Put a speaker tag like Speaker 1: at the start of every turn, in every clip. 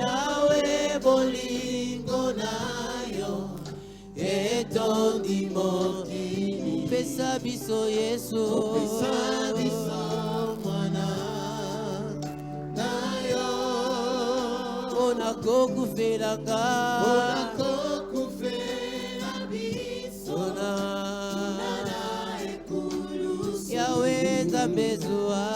Speaker 1: Yahweh bolingo nayo etondi mokili. Pesa biso Yesu, pesa biso mwana nayo. Ona kokufelaka, ona kokufela biso na ekulu. Yahweh Nzambe zuwa,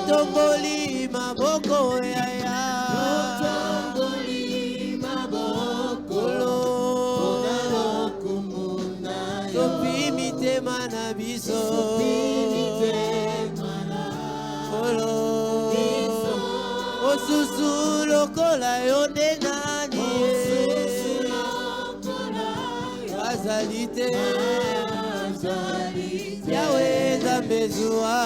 Speaker 1: Tongoli maboko yaya, tongoli maboko lo, sopi mitema na biso, osusu lokola yonde nani, azalite, Yahweh Nzambe zuwa.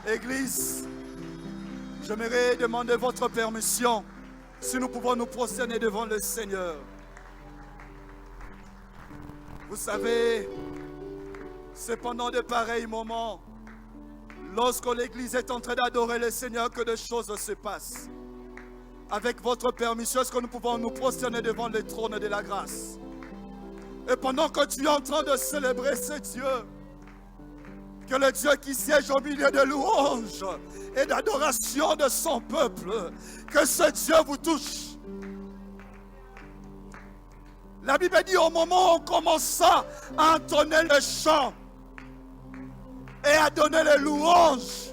Speaker 2: Église, j'aimerais demander votre permission si nous pouvons nous prosterner devant le Seigneur. Vous savez, c'est pendant de pareils moments, lorsque l'Église est en train d'adorer le Seigneur, que des choses se passent. Avec votre permission, est-ce que nous pouvons nous prosterner devant le trône de la grâce? Et pendant que tu es en train de célébrer ce Dieu, que le Dieu qui siège au milieu de louanges et d'adoration de son peuple, que ce Dieu vous touche. La Bible dit au moment où on commença à entonner le chant et à donner les louanges,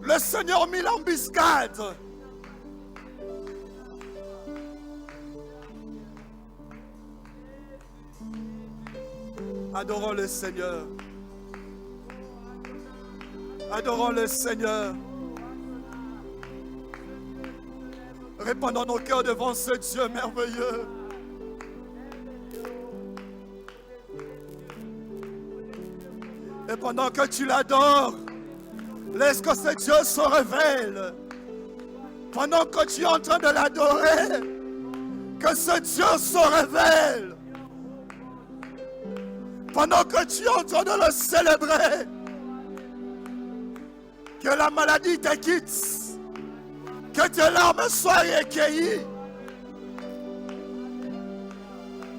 Speaker 2: le Seigneur mit l'embuscade. Adorons le Seigneur. Adorons le Seigneur. Répandons nos cœurs devant ce Dieu merveilleux. Et pendant que tu l'adores, laisse que ce Dieu se révèle. Pendant que tu es en train de l'adorer, que ce Dieu se révèle. Pendant que tu es en train de le célébrer, que la maladie te quitte, que tes larmes soient recueillies,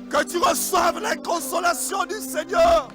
Speaker 2: que tu reçoives la consolation du Seigneur.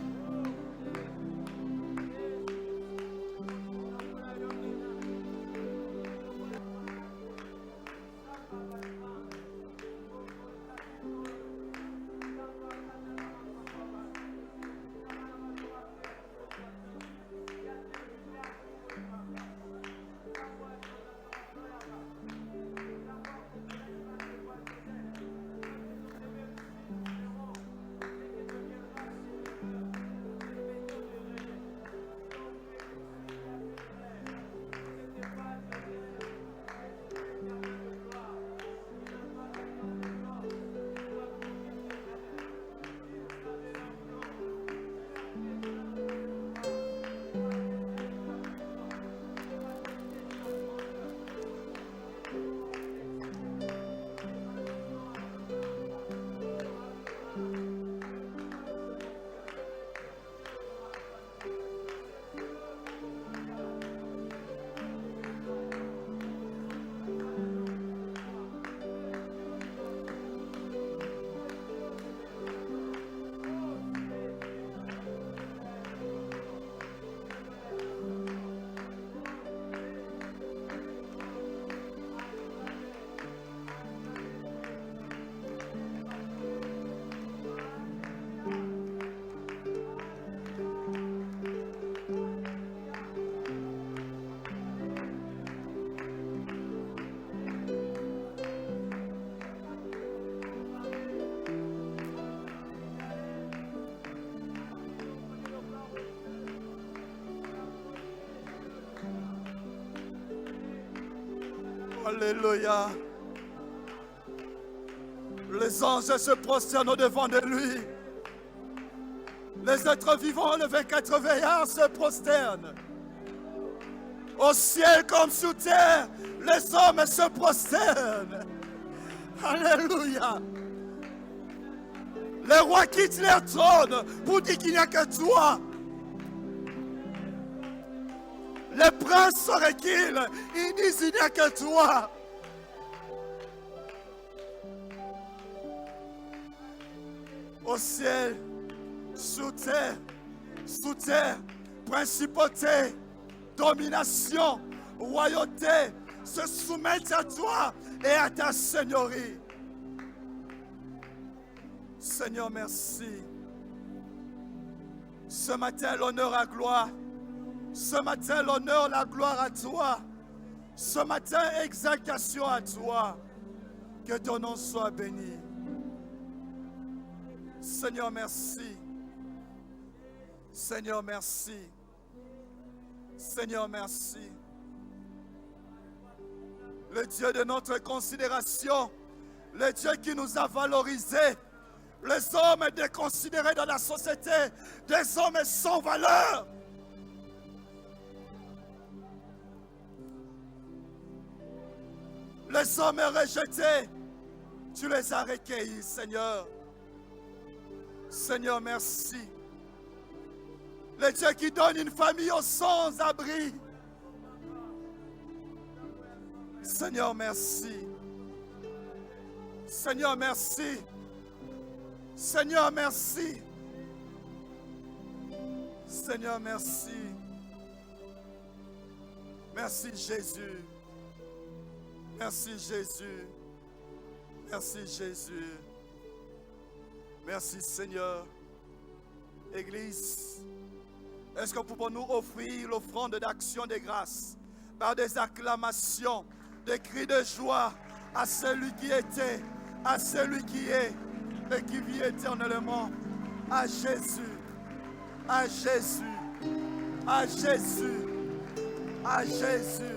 Speaker 2: Alléluia. Les anges se prosternent au-devant de lui. Les êtres vivants, les 24 veillards se prosternent. Au ciel comme sous terre, les hommes se prosternent. Alléluia. Les rois quittent leur trône pour dire qu'il n'y a que toi. Les princes se reculent, ils disent il n'y a que toi. Au ciel, sous terre, principauté, domination, royauté se soumettent à toi et à ta seigneurie. Seigneur, merci. Ce matin, l'honneur, la gloire. Ce matin, l'honneur, la gloire à toi. Ce matin, exaltation à toi. Que ton nom soit béni. Seigneur, merci. Seigneur, merci. Seigneur, merci. Le Dieu de notre considération, le Dieu qui nous a valorisés, les hommes déconsidérés dans la société, des hommes sans valeur. Les hommes rejetés, tu les as recueillis, Seigneur. Seigneur, merci. Le Dieu qui donne une famille aux sans-abri. Seigneur, merci. Seigneur, merci. Seigneur, merci. Seigneur, merci. Merci Jésus. Merci Jésus. Merci Jésus. Merci Seigneur. Église, est-ce que nous pouvons nous offrir l'offrande d'action de grâce par des acclamations, des cris de joie à celui qui était, à celui qui est et qui vit éternellement, à Jésus, à Jésus, à Jésus, à Jésus,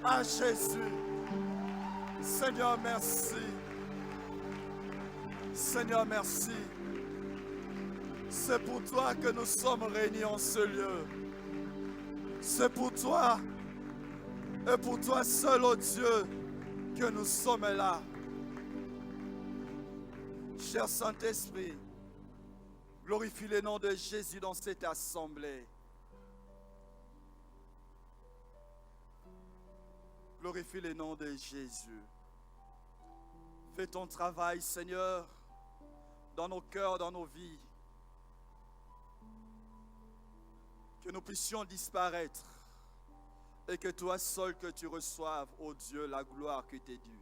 Speaker 2: à Jésus. Seigneur, merci. Seigneur, merci. C'est pour toi que nous sommes réunis en ce lieu. C'est pour toi et pour toi seul, ô Dieu, que nous sommes là. Cher Saint-Esprit, glorifie le nom de Jésus dans cette assemblée. Glorifie le nom de Jésus. Fais ton travail, Seigneur, dans nos cœurs, dans nos vies. Que nous puissions disparaître et que toi seul que tu reçoives, ô Dieu, la gloire qui t'est due.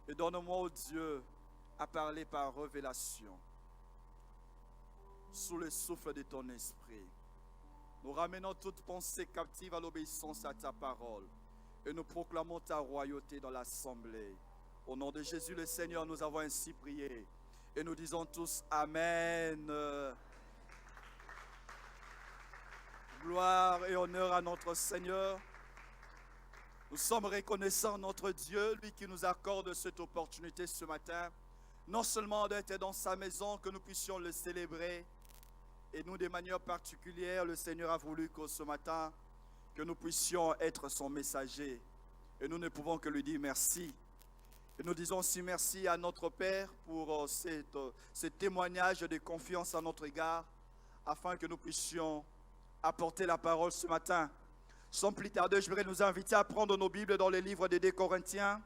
Speaker 2: Et donne-moi, ô Dieu, à parler par révélation, sous le souffle de ton esprit. Nous ramenons toute pensée captive à l'obéissance à ta parole et nous proclamons ta royauté dans l'assemblée. Au nom de Jésus le Seigneur, nous avons ainsi prié et nous disons tous Amen. Gloire et honneur à notre Seigneur. Nous sommes reconnaissants notre Dieu, lui qui nous accorde cette opportunité ce matin, non seulement d'être dans sa maison, que nous puissions le célébrer, et nous de manière particulière, le Seigneur a voulu que ce matin, que nous puissions être son messager. Et nous ne pouvons que lui dire merci. Et nous disons aussi merci à notre Père pour ce témoignage de confiance à notre égard, afin que nous puissions apporter la parole ce matin. Sans plus tarder, je voudrais nous inviter à prendre nos Bibles dans les livres des 2 Corinthiens.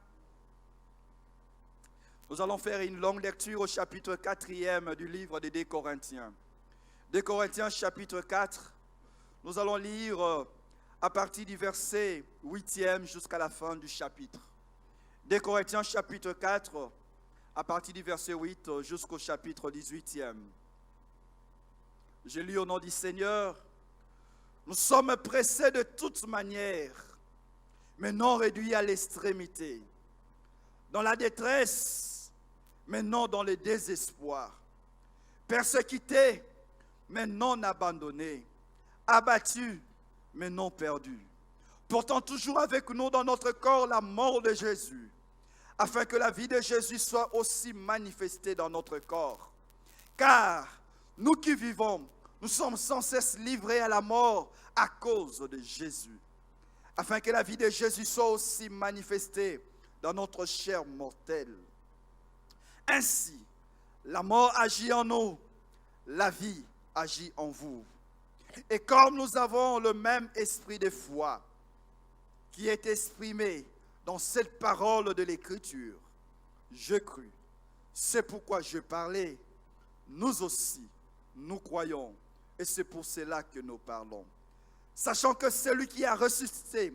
Speaker 2: Nous allons faire une longue lecture au chapitre 4e du livre des 2 Corinthiens. 2 Corinthiens chapitre 4, nous allons lire à partir du verset 8e jusqu'à la fin du chapitre. 2 Corinthiens chapitre 4, à partir du verset 8 jusqu'au chapitre 18e. Je lis au nom du Seigneur. Nous sommes pressés de toute manière, mais non réduits à l'extrémité. Dans la détresse, mais non dans le désespoir. Persécutés, mais non abandonnés. Abattus, mais non perdus. portant toujours avec nous dans notre corps la mort de Jésus, afin que la vie de Jésus soit aussi manifestée dans notre corps. Car nous qui vivons, nous sommes sans cesse livrés à la mort à cause de Jésus, afin que la vie de Jésus soit aussi manifestée dans notre chair mortelle. Ainsi, la mort agit en nous, la vie agit en vous. Et comme nous avons le même esprit de foi qui est exprimé dans cette parole de l'Écriture, je crus, c'est pourquoi je parlais, nous aussi, nous croyons, et c'est pour cela que nous parlons. Sachant que celui qui a ressuscité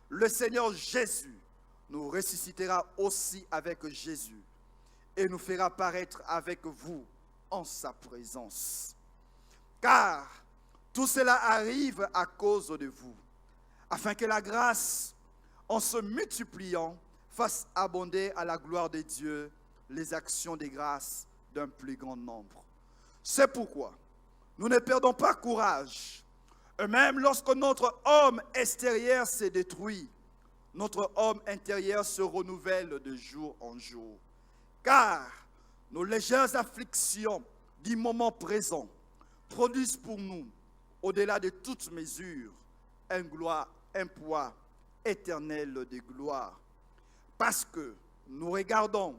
Speaker 2: le Seigneur Jésus nous ressuscitera aussi avec Jésus et nous fera paraître avec vous en sa présence. Car tout cela arrive à cause de vous, afin que la grâce, en se multipliant, fasse abonder à la gloire de Dieu les actions de grâce d'un plus grand nombre. C'est pourquoi nous ne perdons pas courage. Et même lorsque notre homme extérieur s'est détruit, notre homme intérieur se renouvelle de jour en jour. Car nos légères afflictions du moment présent produisent pour nous, au-delà de toute mesure, un poids éternel de gloire. Parce que nous regardons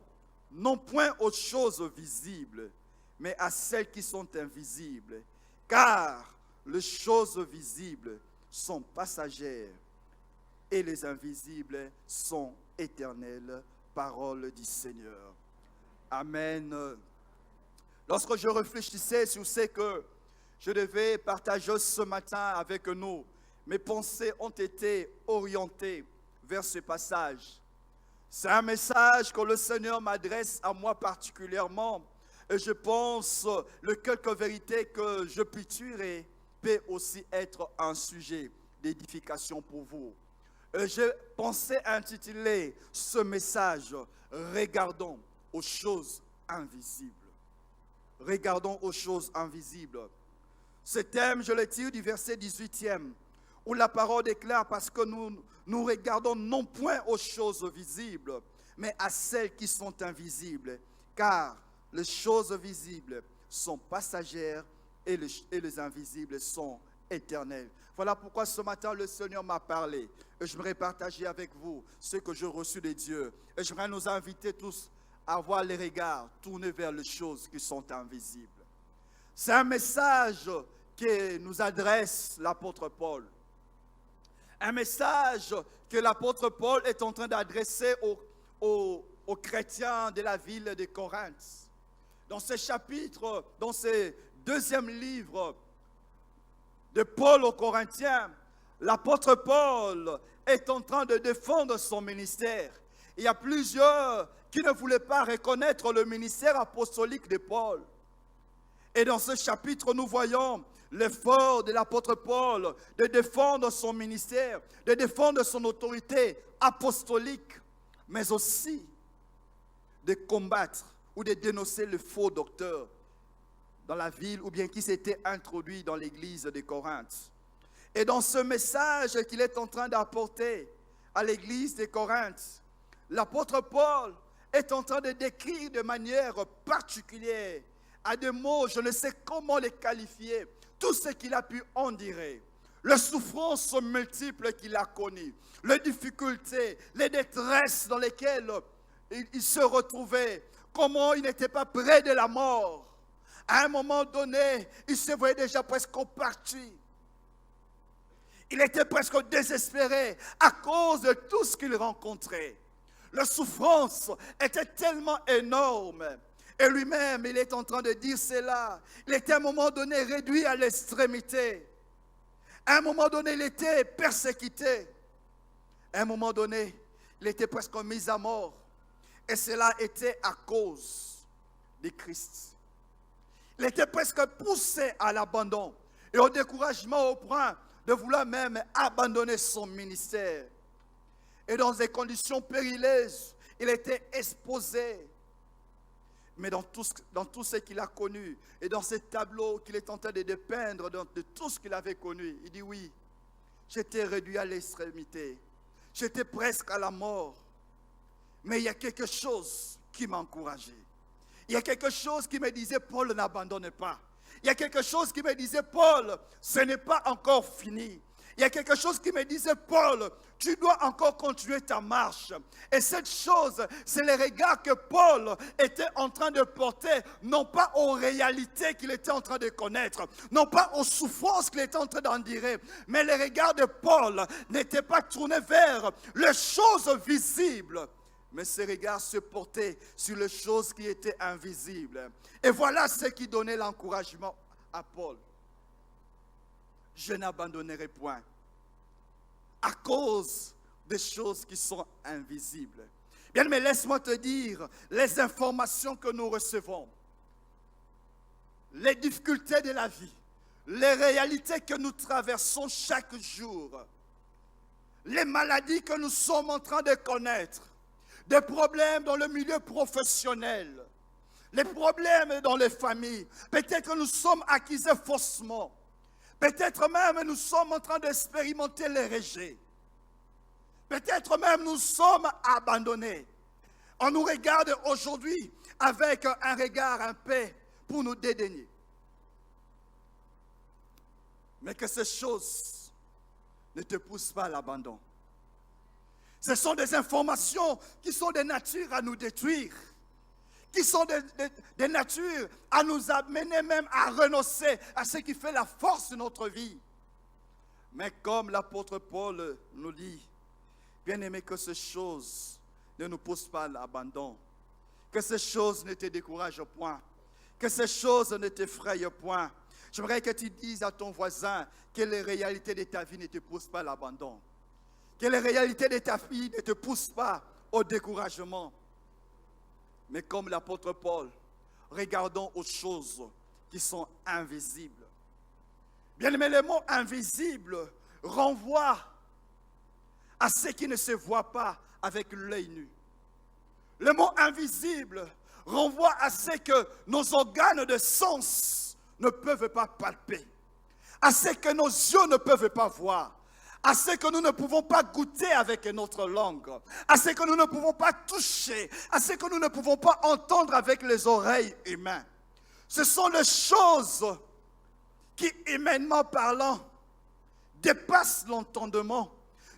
Speaker 2: non point aux choses visibles, mais à celles qui sont invisibles. Car les choses visibles sont passagères et les invisibles sont éternelles. Parole du Seigneur. Amen. Lorsque je réfléchissais sur ce que je devais partager ce matin avec nous, mes pensées ont été orientées vers ce passage. C'est un message que le Seigneur m'adresse à moi particulièrement. Et je pense que quelques vérités que je pituerai peut aussi être un sujet d'édification pour vous. Et je pensais intituler ce message « Regardons aux choses invisibles ». Regardons aux choses invisibles. Ce thème, je le tire du verset 18e, où la parole déclare « Parce que nous regardons non point aux choses visibles, mais à celles qui sont invisibles, car les choses visibles sont passagères et les invisibles sont éternelles. » Voilà pourquoi ce matin le Seigneur m'a parlé. Et j'aimerais partager avec vous ce que j'ai reçu de Dieu. Et j'aimerais nous inviter tous à avoir les regards tournés vers les choses qui sont invisibles. C'est un message que nous adresse l'apôtre Paul. Un message que l'apôtre Paul est en train d'adresser aux chrétiens de la ville de Corinthe. Dans ce chapitre, dans ce deuxième livre de Paul aux Corinthiens, l'apôtre Paul est en train de défendre son ministère. Il y a plusieurs qui ne voulaient pas reconnaître le ministère apostolique de Paul. Et dans ce chapitre, nous voyons l'effort de l'apôtre Paul de défendre son ministère, de défendre son autorité apostolique, mais aussi de combattre ou de dénoncer le faux docteur dans la ville ou bien qui s'était introduit dans l'église de Corinthe. Et dans ce message qu'il est en train d'apporter à l'église de Corinthe, l'apôtre Paul est en train de décrire de manière particulière, à des mots, je ne sais comment les qualifier, tout ce qu'il a pu endurer, les souffrances multiples qu'il a connues, les difficultés, les détresses dans lesquelles il se retrouvait, comment il n'était pas près de la mort. À un moment donné, il se voyait déjà presque parti. Il était presque désespéré à cause de tout ce qu'il rencontrait. La souffrance était tellement énorme. Et lui-même, il est en train de dire cela. Il était à un moment donné réduit à l'extrémité. À un moment donné, il était persécuté. À un moment donné, il était presque mis à mort. Et cela était à cause de Christ. Il était presque poussé à l'abandon et au découragement au point de vouloir même abandonner son ministère. Et dans des conditions périlleuses, il était exposé. Mais dans tout ce qu'il a connu et dans ces tableaux qu'il est en train de dépeindre, de tout ce qu'il avait connu, il dit oui, j'étais réduit à l'extrémité. J'étais presque à la mort. Mais il y a quelque chose qui m'a encouragé. Il y a quelque chose qui me disait, Paul, n'abandonne pas. Il y a quelque chose qui me disait, Paul, ce n'est pas encore fini. Il y a quelque chose qui me disait, Paul, tu dois encore continuer ta marche. Et cette chose, c'est le regard que Paul était en train de porter, non pas aux réalités qu'il était en train de connaître, non pas aux souffrances qu'il était en train d'endurer, mais le regard de Paul n'était pas tourné vers les choses visibles, mais ses regards se portaient sur les choses qui étaient invisibles. Et voilà ce qui donnait l'encouragement à Paul. Je n'abandonnerai point à cause des choses qui sont invisibles. Bien, mais laisse-moi te dire, les informations que nous recevons, les difficultés de la vie, les réalités que nous traversons chaque jour, les maladies que nous sommes en train de connaître, des problèmes dans le milieu professionnel, les problèmes dans les familles, peut-être que nous sommes accusés faussement. Peut-être même nous sommes en train d'expérimenter les rejets. Peut-être même nous sommes abandonnés. On nous regarde aujourd'hui avec un regard un peu pour nous dédaigner. Mais que ces choses ne te poussent pas à l'abandon. Ce sont des informations qui sont de nature à nous détruire, qui sont de nature à nous amener même à renoncer à ce qui fait la force de notre vie. Mais comme l'apôtre Paul nous dit, bien aimé, que ces choses ne nous poussent pas à l'abandon, que ces choses ne te découragent point, que ces choses ne t'effrayent point. J'aimerais que tu dises à ton voisin que les réalités de ta vie ne te poussent pas à l'abandon, que les réalités de ta vie ne te poussent pas au découragement. Mais comme l'apôtre Paul, regardons aux choses qui sont invisibles. Bien aimé, le mot invisible renvoie à ce qui ne se voit pas avec l'œil nu. Le mot invisible renvoie à ce que nos organes de sens ne peuvent pas palper, à ce que nos yeux ne peuvent pas voir, à ce que nous ne pouvons pas goûter avec notre langue, à ce que nous ne pouvons pas toucher, à ce que nous ne pouvons pas entendre avec les oreilles humaines. Ce sont les choses qui, humainement parlant, dépassent l'entendement,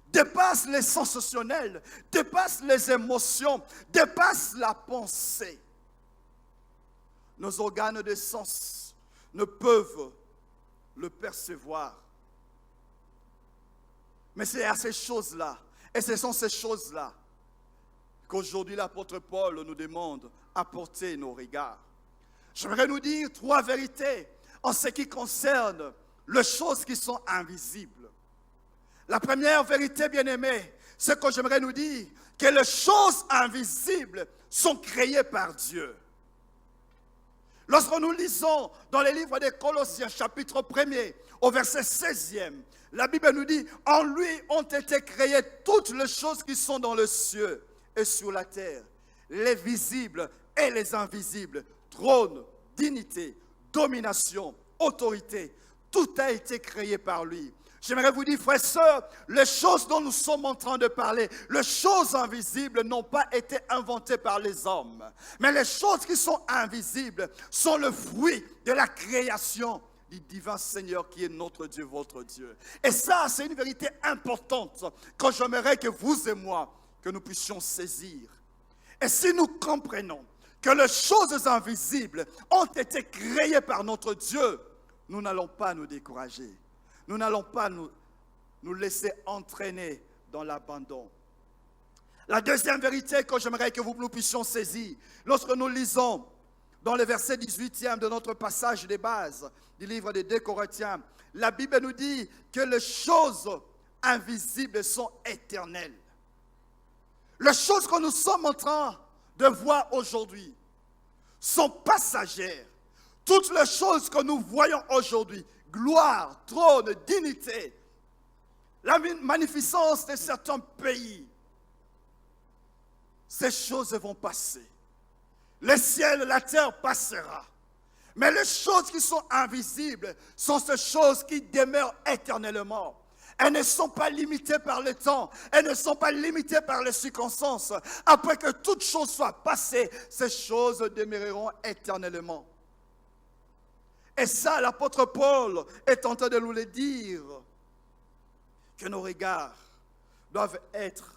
Speaker 2: dépassent les sensationnels, dépassent les émotions, dépassent la pensée. Nos organes de sens ne peuvent le percevoir. Mais c'est à ces choses-là, et ce sont ces choses-là, qu'aujourd'hui l'apôtre Paul nous demande à porter nos regards. J'aimerais nous dire 3 vérités en ce qui concerne les choses qui sont invisibles. La première vérité, bien-aimée, c'est que j'aimerais nous dire que les choses invisibles sont créées par Dieu. Lorsque nous lisons dans le livre des Colossiens, chapitre 1er, au verset 16e, la Bible nous dit, en lui ont été créées toutes les choses qui sont dans le ciel et sur la terre, les visibles et les invisibles, trône, dignité, domination, autorité, tout a été créé par lui. J'aimerais vous dire, frères et sœurs, les choses dont nous sommes en train de parler, les choses invisibles n'ont pas été inventées par les hommes. Mais les choses qui sont invisibles sont le fruit de la création du divin Seigneur qui est notre Dieu, votre Dieu. Et ça, c'est une vérité importante que j'aimerais que vous et moi, que nous puissions saisir. Et si nous comprenons que les choses invisibles ont été créées par notre Dieu, nous n'allons pas nous décourager. Nous n'allons pas nous laisser entraîner dans l'abandon. La deuxième vérité que j'aimerais que nous puissions saisir, lorsque nous lisons dans le verset 18e de notre passage de base du livre des 2 Corinthiens, la Bible nous dit que les choses invisibles sont éternelles. Les choses que nous sommes en train de voir aujourd'hui sont passagères. Toutes les choses que nous voyons aujourd'hui, gloire, trône, dignité, la magnificence de certains pays, ces choses vont passer. Le ciel, la terre passera. Mais les choses qui sont invisibles sont ces choses qui demeurent éternellement. Elles ne sont pas limitées par le temps. Elles ne sont pas limitées par les circonstances. Après que toutes choses soient passées, ces choses demeureront éternellement. Et ça, l'apôtre Paul est en train de nous le dire, que nos regards doivent être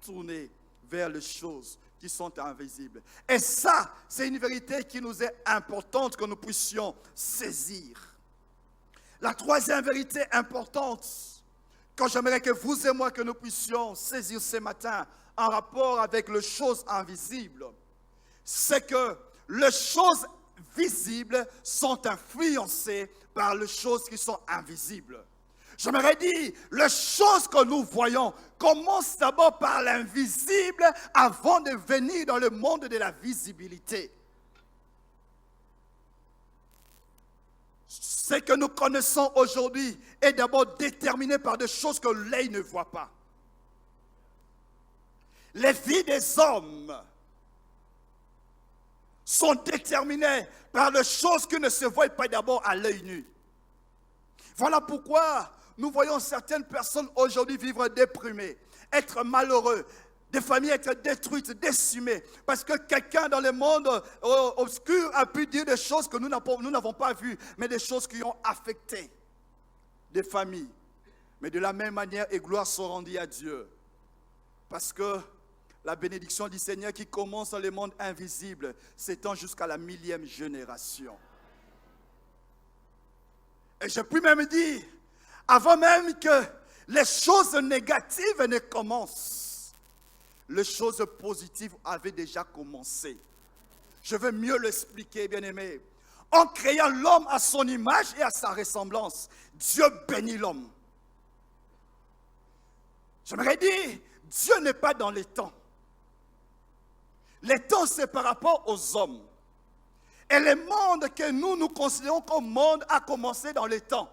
Speaker 2: tournés vers les choses qui sont invisibles. Et ça, c'est une vérité qui nous est importante que nous puissions saisir. La troisième vérité importante, que j'aimerais que vous et moi, que nous puissions saisir ce matin en rapport avec les choses invisibles, c'est que les choses visibles sont influencées par les choses qui sont invisibles. J'aimerais dire, les choses que nous voyons commencent d'abord par l'invisible avant de venir dans le monde de la visibilité. Ce que nous connaissons aujourd'hui est d'abord déterminé par des choses que l'œil ne voit pas. Les vies des hommes sont déterminées par des choses qui ne se voient pas d'abord à l'œil nu. Voilà pourquoi nous voyons certaines personnes aujourd'hui vivre déprimées, être malheureux, des familles être détruites, décimées, parce que quelqu'un dans le monde obscur a pu dire des choses que nous n'avons pas vues, mais des choses qui ont affecté des familles. Mais de la même manière, et gloire soit rendue à Dieu, parce que la bénédiction du Seigneur qui commence dans le monde invisible s'étend jusqu'à la 1000e génération. Et je puis même dire, avant même que les choses négatives ne commencent, les choses positives avaient déjà commencé. Je veux mieux l'expliquer, bien-aimé. En créant l'homme à son image et à sa ressemblance, Dieu bénit l'homme. J'aimerais dire, Dieu n'est pas dans les temps. Les temps, c'est par rapport aux hommes. Et le monde que nous considérons comme monde a commencé dans les temps.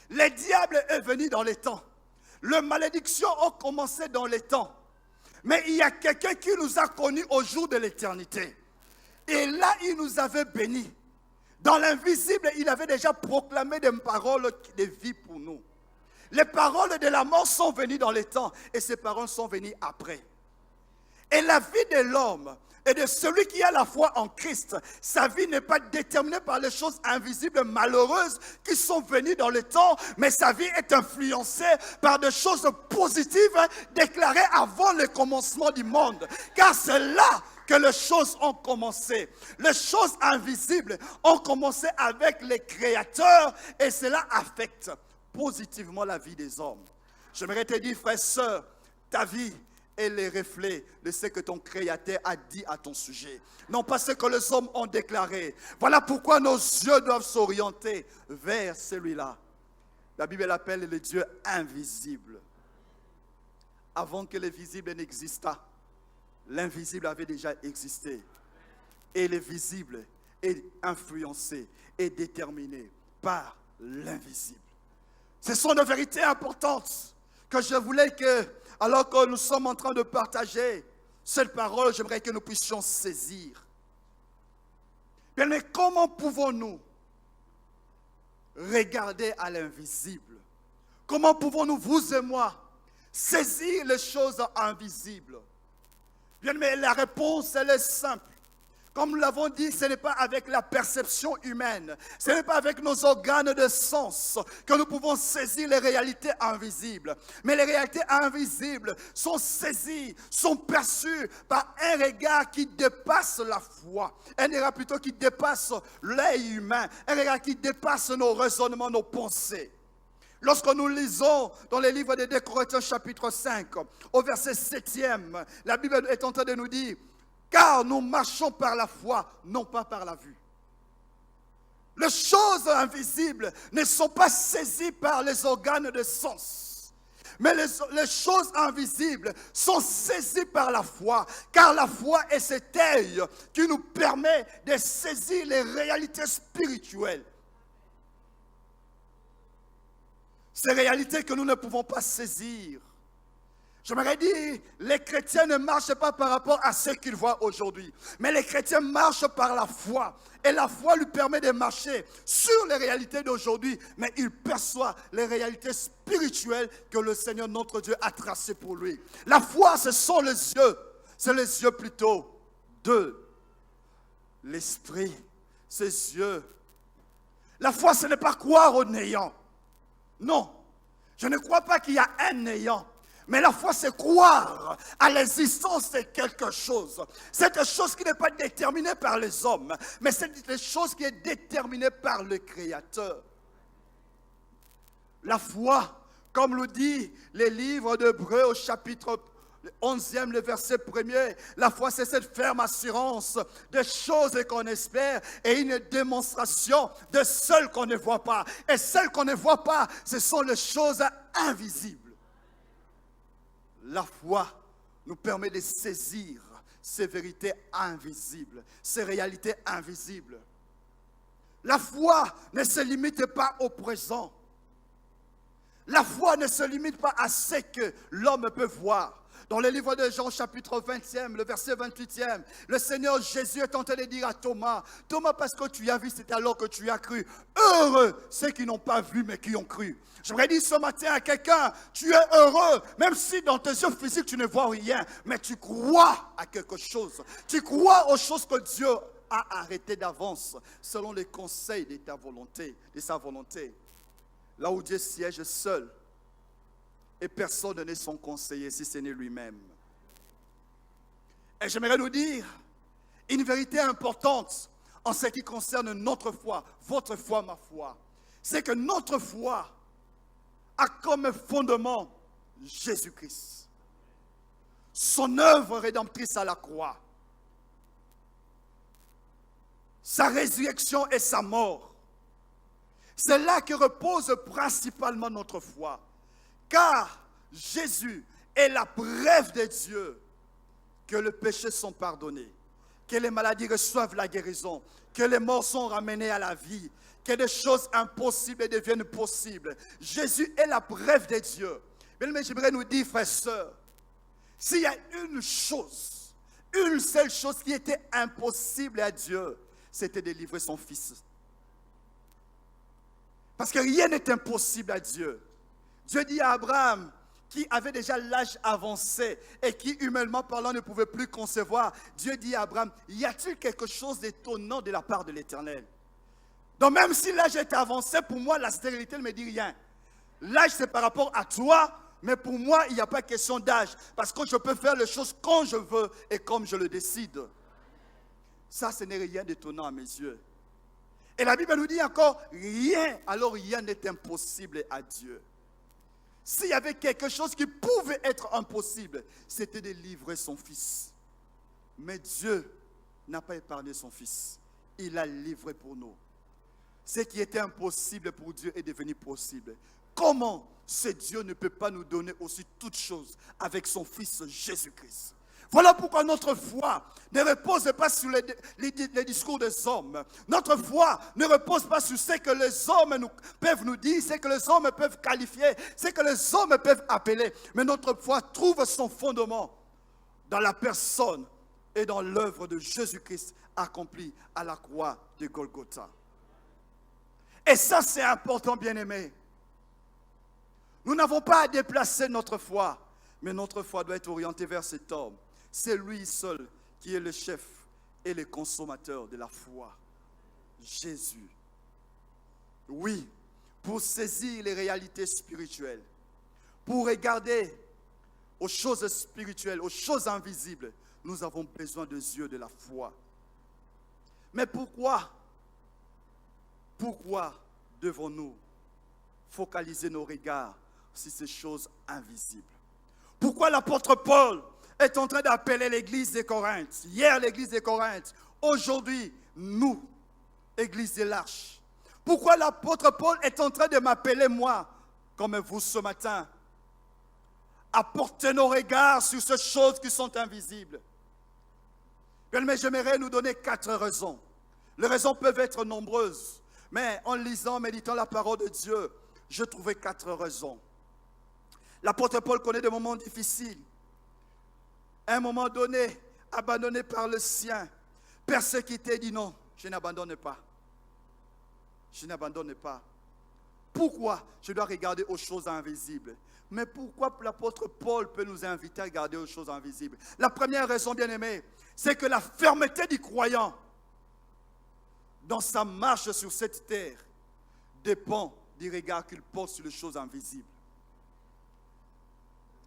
Speaker 2: Le diable est venu dans les temps. Les malédictions ont commencé dans les temps. Mais il y a quelqu'un qui nous a connus au jour de l'éternité. Et là, il nous avait bénis. Dans l'invisible, il avait déjà proclamé des paroles de vie pour nous. Les paroles de la mort sont venues dans les temps. Et ces paroles sont venues après. Et la vie de l'homme et de celui qui a la foi en Christ, sa vie n'est pas déterminée par les choses invisibles malheureuses qui sont venues dans le temps, mais sa vie est influencée par des choses positives déclarées avant le commencement du monde. Car c'est là que les choses ont commencé. Les choses invisibles ont commencé avec les créateurs et cela affecte positivement la vie des hommes. J'aimerais te dire, frère, sœur, ta vie et les reflets de ce que ton Créateur a dit à ton sujet. Non pas ce que les hommes ont déclaré. Voilà pourquoi nos yeux doivent s'orienter vers celui-là. La Bible l'appelle le Dieu invisible. Avant que le visible n'existât, l'invisible avait déjà existé. Et le visible est influencé et déterminé par l'invisible. Ce sont des vérités importantes que je voulais que, alors que nous sommes en train de partager cette parole, j'aimerais que nous puissions saisir. Bien, mais comment pouvons-nous regarder à l'invisible? Comment pouvons-nous, vous et moi, saisir les choses invisibles? Bien, mais la réponse, elle est simple. Comme nous l'avons dit, ce n'est pas avec la perception humaine, ce n'est pas avec nos organes de sens que nous pouvons saisir les réalités invisibles. Mais les réalités invisibles sont saisies, sont perçues par un regard qui dépasse la foi. Un regard plutôt qui dépasse l'œil humain, un regard qui dépasse nos raisonnements, nos pensées. Lorsque nous lisons dans les livres de 2 Corinthiens chapitre 5, au verset 7e, la Bible est en train de nous dire: car nous marchons par la foi, non pas par la vue. Les choses invisibles ne sont pas saisies par les organes de sens. Mais les choses invisibles sont saisies par la foi. Car la foi est cet œil qui nous permet de saisir les réalités spirituelles. Ces réalités que nous ne pouvons pas saisir. J'aimerais dire, les chrétiens ne marchent pas par rapport à ce qu'ils voient aujourd'hui. Mais les chrétiens marchent par la foi. Et la foi lui permet de marcher sur les réalités d'aujourd'hui. Mais il perçoit les réalités spirituelles que le Seigneur notre Dieu a tracées pour lui. La foi, ce sont les yeux. C'est les yeux plutôt de l'esprit. Ces yeux. La foi, ce n'est pas croire au néant. Non. Je ne crois pas qu'il y a un néant. Mais la foi, c'est croire à l'existence de quelque chose. C'est quelque chose qui n'est pas déterminé par les hommes, mais c'est quelque chose qui est déterminé par le Créateur. La foi, comme le dit les livres d'Hébreux au chapitre 11e, le verset 1er, la foi, c'est cette ferme assurance de choses qu'on espère et une démonstration de celles qu'on ne voit pas. Et celles qu'on ne voit pas, ce sont les choses invisibles. La foi nous permet de saisir ces vérités invisibles, ces réalités invisibles. La foi ne se limite pas au présent. La foi ne se limite pas à ce que l'homme peut voir. Dans le livre de Jean, chapitre 20e, le verset 28e, le Seigneur Jésus est en train de dire à Thomas, Thomas, parce que tu as vu, c'est alors que tu as cru. Heureux ceux qui n'ont pas vu, mais qui ont cru. J'aimerais dire ce matin à quelqu'un, tu es heureux, même si dans tes yeux physiques, tu ne vois rien, mais tu crois à quelque chose. Tu crois aux choses que Dieu a arrêtées d'avance, selon les conseils de ta volonté, de sa volonté. Là où Dieu siège seul, et personne n'est son conseiller si ce n'est lui-même. Et j'aimerais nous dire une vérité importante en ce qui concerne notre foi, votre foi, ma foi. C'est que notre foi a comme fondement Jésus-Christ. Son œuvre rédemptrice à la croix. Sa résurrection et sa mort. C'est là que repose principalement notre foi. Car Jésus est la preuve de Dieu que les péchés sont pardonnés, que les maladies reçoivent la guérison, que les morts sont ramenés à la vie, que des choses impossibles deviennent possibles. Jésus est la preuve de Dieu. Mais j'aimerais nous dire, frères et sœurs, s'il y a une seule chose qui était impossible à Dieu, c'était de livrer son Fils. Parce que rien n'est impossible à Dieu. Dieu dit à Abraham, qui avait déjà l'âge avancé et qui, humainement parlant, ne pouvait plus concevoir, Dieu dit à Abraham, y a-t-il quelque chose d'étonnant de la part de l'Éternel? Donc même si l'âge est avancé, pour moi, la stérilité ne me dit rien. L'âge, c'est par rapport à toi, mais pour moi, il n'y a pas question d'âge, parce que je peux faire les choses quand je veux et comme je le décide. Ça, ce n'est rien d'étonnant à mes yeux. Et la Bible nous dit encore, rien, alors rien n'est impossible à Dieu. S'il y avait quelque chose qui pouvait être impossible, c'était de livrer son Fils. Mais Dieu n'a pas épargné son Fils. Il l'a livré pour nous. Ce qui était impossible pour Dieu est devenu possible. Comment ce Dieu ne peut pas nous donner aussi toutes choses avec son Fils Jésus-Christ? Voilà pourquoi notre foi ne repose pas sur les discours des hommes. Notre foi ne repose pas sur ce que les hommes peuvent nous dire, ce que les hommes peuvent qualifier, ce que les hommes peuvent appeler. Mais notre foi trouve son fondement dans la personne et dans l'œuvre de Jésus-Christ accomplie à la croix de Golgotha. Et ça, c'est important, bien-aimés. Nous n'avons pas à déplacer notre foi, mais notre foi doit être orientée vers cet homme. C'est lui seul qui est le chef et le consommateur de la foi. Jésus. Oui, pour saisir les réalités spirituelles, pour regarder aux choses spirituelles, aux choses invisibles, nous avons besoin des yeux de la foi. Mais pourquoi devons-nous focaliser nos regards sur ces choses invisibles? Pourquoi l'apôtre Paul est en train d'appeler l'église de Corinthe? Hier, l'église de Corinthe. Aujourd'hui, nous, église de l'Arche. Pourquoi l'apôtre Paul est en train de m'appeler, moi, comme vous ce matin, à porter nos regards sur ces choses qui sont invisibles? Mais j'aimerais nous donner 4 raisons. Les raisons peuvent être nombreuses, mais en lisant, méditant la parole de Dieu, je trouvais 4 raisons. L'apôtre Paul connaît des moments difficiles. À un moment donné, abandonné par le sien, persécuté, il dit non, je n'abandonne pas. Je n'abandonne pas. Pourquoi je dois regarder aux choses invisibles? Mais pourquoi l'apôtre Paul peut nous inviter à regarder aux choses invisibles? La première raison, bien aimé, c'est que la fermeté du croyant dans sa marche sur cette terre dépend du regard qu'il porte sur les choses invisibles.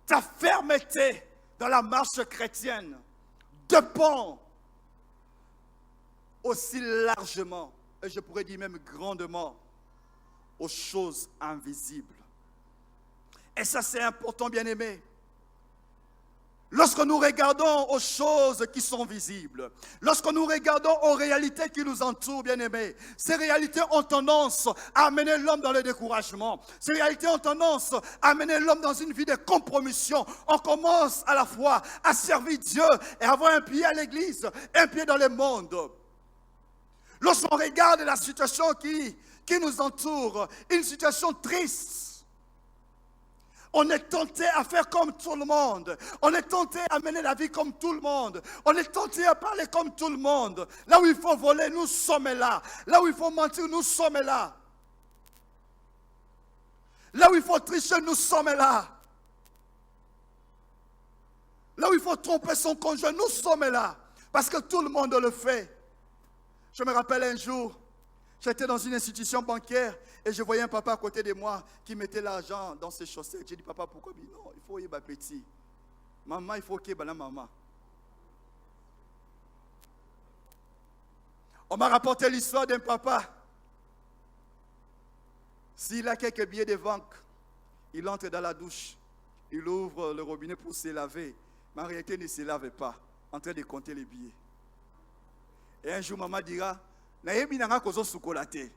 Speaker 2: Ta fermeté dans la marche chrétienne dépend aussi largement, et je pourrais dire même grandement, aux choses invisibles. Et ça, c'est important, bien-aimé. Lorsque nous regardons aux choses qui sont visibles, lorsque nous regardons aux réalités qui nous entourent, bien-aimés, ces réalités ont tendance à amener l'homme dans le découragement. Ces réalités ont tendance à amener l'homme dans une vie de compromission. On commence à la fois à servir Dieu et à avoir un pied à l'église, un pied dans le monde. Lorsqu'on regarde la situation qui nous entoure, une situation triste, on est tenté à faire comme tout le monde. On est tenté à mener la vie comme tout le monde. On est tenté à parler comme tout le monde. Là où il faut voler, nous sommes là. Là où il faut mentir, nous sommes là. Là où il faut tricher, nous sommes là. Là où il faut tromper son conjoint, nous sommes là. Parce que tout le monde le fait. Je me rappelle un jour, j'étais dans une institution bancaire et je voyais un papa à côté de moi qui mettait l'argent dans ses chaussettes. J'ai dit, papa, pourquoi? Il dit, non, il faut y aller petit. Maman, il faut qu'il y ait maman. On m'a rapporté l'histoire d'un papa. S'il a quelques billets de banque, il entre dans la douche. Il ouvre le robinet pour se laver. Mais en réalité, il ne se lave pas, en train de compter les billets. Et un jour, maman dira, Nayebi nanga kozo sukolate.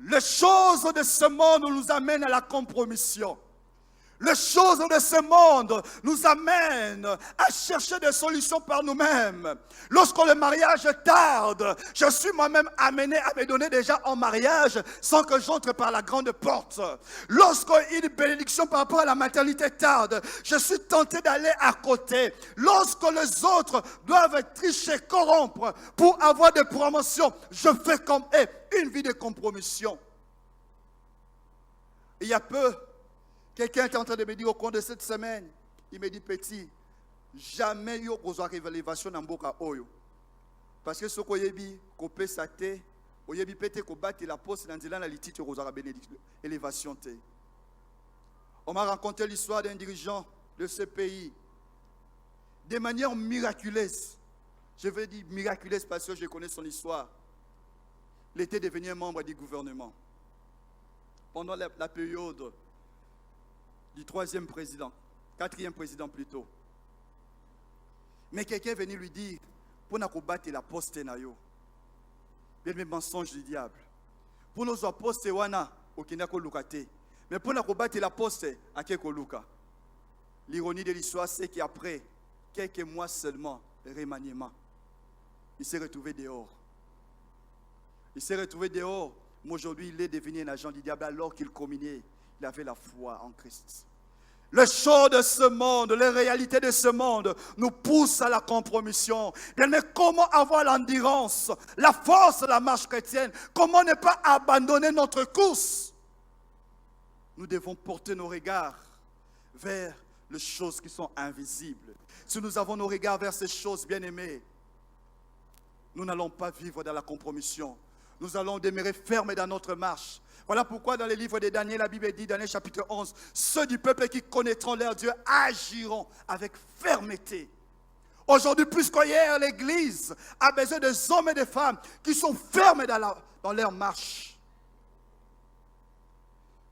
Speaker 2: Les choses de ce monde nous amènent à la compromission. Les choses de ce monde nous amènent à chercher des solutions par nous-mêmes. Lorsque le mariage tarde, je suis moi-même amené à me donner déjà en mariage sans que j'entre par la grande porte. Lorsque une bénédiction par rapport à la maternité tarde, je suis tenté d'aller à côté. Lorsque les autres doivent tricher, corrompre pour avoir des promotions, je fais comme eux, une vie de compromission. Il y a peu, quelqu'un est en train de me dire au cours de cette semaine, il me dit, petit, jamais il y a une révélation dans Mboka Oyo. Parce que ce qu'on a dit, qu'on peut s'attendre, on a dit peut-être qu'on batte la poste dans la litite de bénédiction, élévation. On m'a raconté l'histoire d'un dirigeant de ce pays, de manière miraculeuse. Je veux dire miraculeuse parce que je connais son histoire. Il était devenu un membre du gouvernement. Pendant la période du troisième président, quatrième président plutôt. Mais quelqu'un est venu lui dire, pour nous combattre la poste nayo, bien le mensonge du diable. Pour nous poste wana okinako lukate, mais pour nous combattre la poste akeko luka. L'ironie de l'histoire, c'est qu'après quelques mois seulement, remaniement, il s'est retrouvé dehors. Il s'est retrouvé dehors. Mais aujourd'hui, il est devenu un agent du diable alors qu'il communiait. Il avait la foi en Christ. Les choses de ce monde, les réalités de ce monde nous poussent à la compromission. Mais comment avoir l'endurance, la force de la marche chrétienne? Comment ne pas abandonner notre course? Nous devons porter nos regards vers les choses qui sont invisibles. Si nous avons nos regards vers ces choses bien-aimées, nous n'allons pas vivre dans la compromission. Nous allons demeurer fermes dans notre marche. Voilà pourquoi dans le livre de Daniel, la Bible dit, Daniel chapitre 11, ceux du peuple qui connaîtront leur Dieu agiront avec fermeté. Aujourd'hui, plus qu'hier, l'Église a besoin des hommes et des femmes qui sont fermes dans leur marche.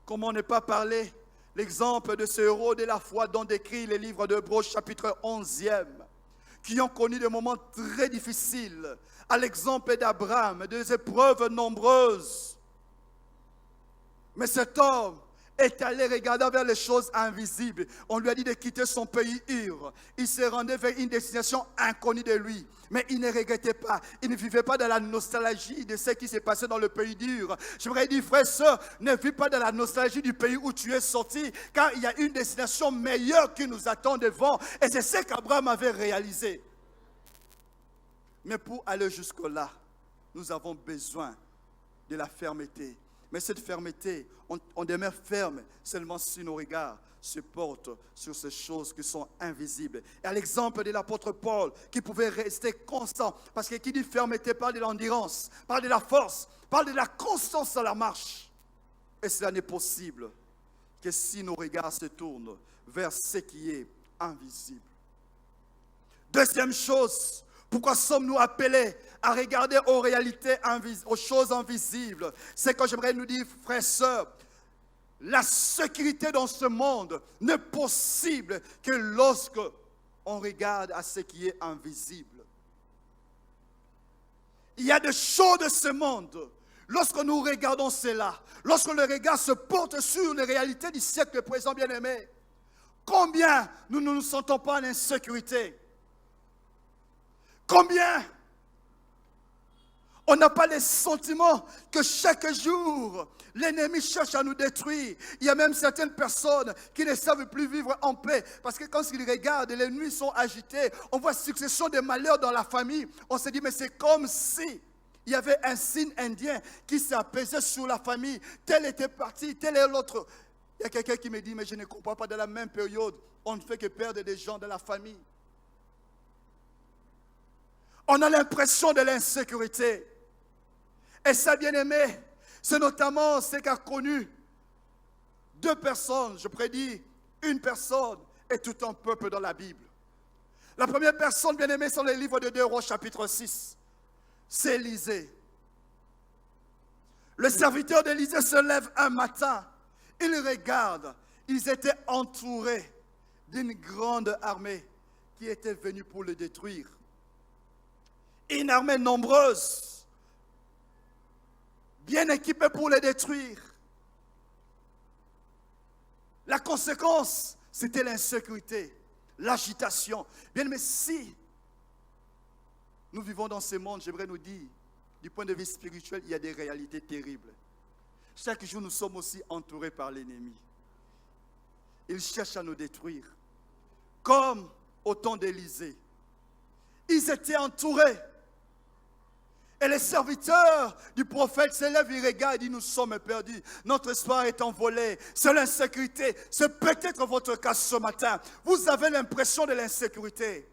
Speaker 2: Comment ne pas parler l'exemple de ce héros de la foi dont décrit les livres d'Hébreux chapitre 11e, qui ont connu des moments très difficiles, à l'exemple d'Abraham, des épreuves nombreuses. Mais cet homme est allé regarder vers les choses invisibles. On lui a dit de quitter son pays Ur. Il se rendait vers une destination inconnue de lui. Mais il ne regrettait pas. Il ne vivait pas dans la nostalgie de ce qui s'est passé dans le pays d'Ur. J'aimerais dire, frère, sœur, ne vis pas dans la nostalgie du pays où tu es sorti, car il y a une destination meilleure qui nous attend devant. Et c'est ce qu'Abraham avait réalisé. Mais pour aller jusque-là, nous avons besoin de la fermeté. Mais cette fermeté, on demeure ferme seulement si nos regards se portent sur ces choses qui sont invisibles. Et à l'exemple de l'apôtre Paul, qui pouvait rester constant, parce que qui dit fermeté parle de l'endurance, parle de la force, parle de la constance dans la marche. Et cela n'est possible que si nos regards se tournent vers ce qui est invisible. Deuxième chose, pourquoi sommes-nous appelés à regarder aux réalités aux choses invisibles? C'est que j'aimerais nous dire, frères et sœurs, la sécurité dans ce monde n'est possible que lorsque on regarde à ce qui est invisible. Il y a des choses de ce monde. Lorsque nous regardons cela, lorsque le regard se porte sur les réalités du siècle présent, bien-aimés, combien nous ne nous sentons pas en insécurité? Combien on n'a pas le sentiment que chaque jour, l'ennemi cherche à nous détruire. Il y a même certaines personnes qui ne savent plus vivre en paix. Parce que quand ils regardent, les nuits sont agitées. On voit succession de malheurs dans la famille. On se dit, mais c'est comme si il y avait un signe indien qui s'est apaisé sur la famille. Tel était parti, tel est l'autre. Il y a quelqu'un qui me dit, mais je ne comprends pas, dans la même période, on ne fait que perdre des gens de la famille. On a l'impression de l'insécurité. Et ça, bien aimé, c'est notamment ce qu'a connu deux personnes, je prédis une personne et tout un peuple dans la Bible. La première personne, bien aimée, c'est dans le livre de 2 Rois, chapitre 6. C'est Élisée. Le serviteur d'Élisée se lève un matin. Il regarde. Ils étaient entourés d'une grande armée qui était venue pour le détruire. Une armée nombreuse, bien équipée pour les détruire. La conséquence, c'était l'insécurité, l'agitation. Bien, mais si nous vivons dans ce monde, j'aimerais nous dire, du point de vue spirituel, il y a des réalités terribles. Chaque jour, nous sommes aussi entourés par l'ennemi. Il cherche à nous détruire. Comme au temps d'Élisée. Ils étaient entourés. Et les serviteurs du prophète se lèvent, ils regardent et disent, nous sommes perdus. Notre espoir est envolé. C'est l'insécurité. C'est peut-être votre cas ce matin. Vous avez l'impression de l'insécurité.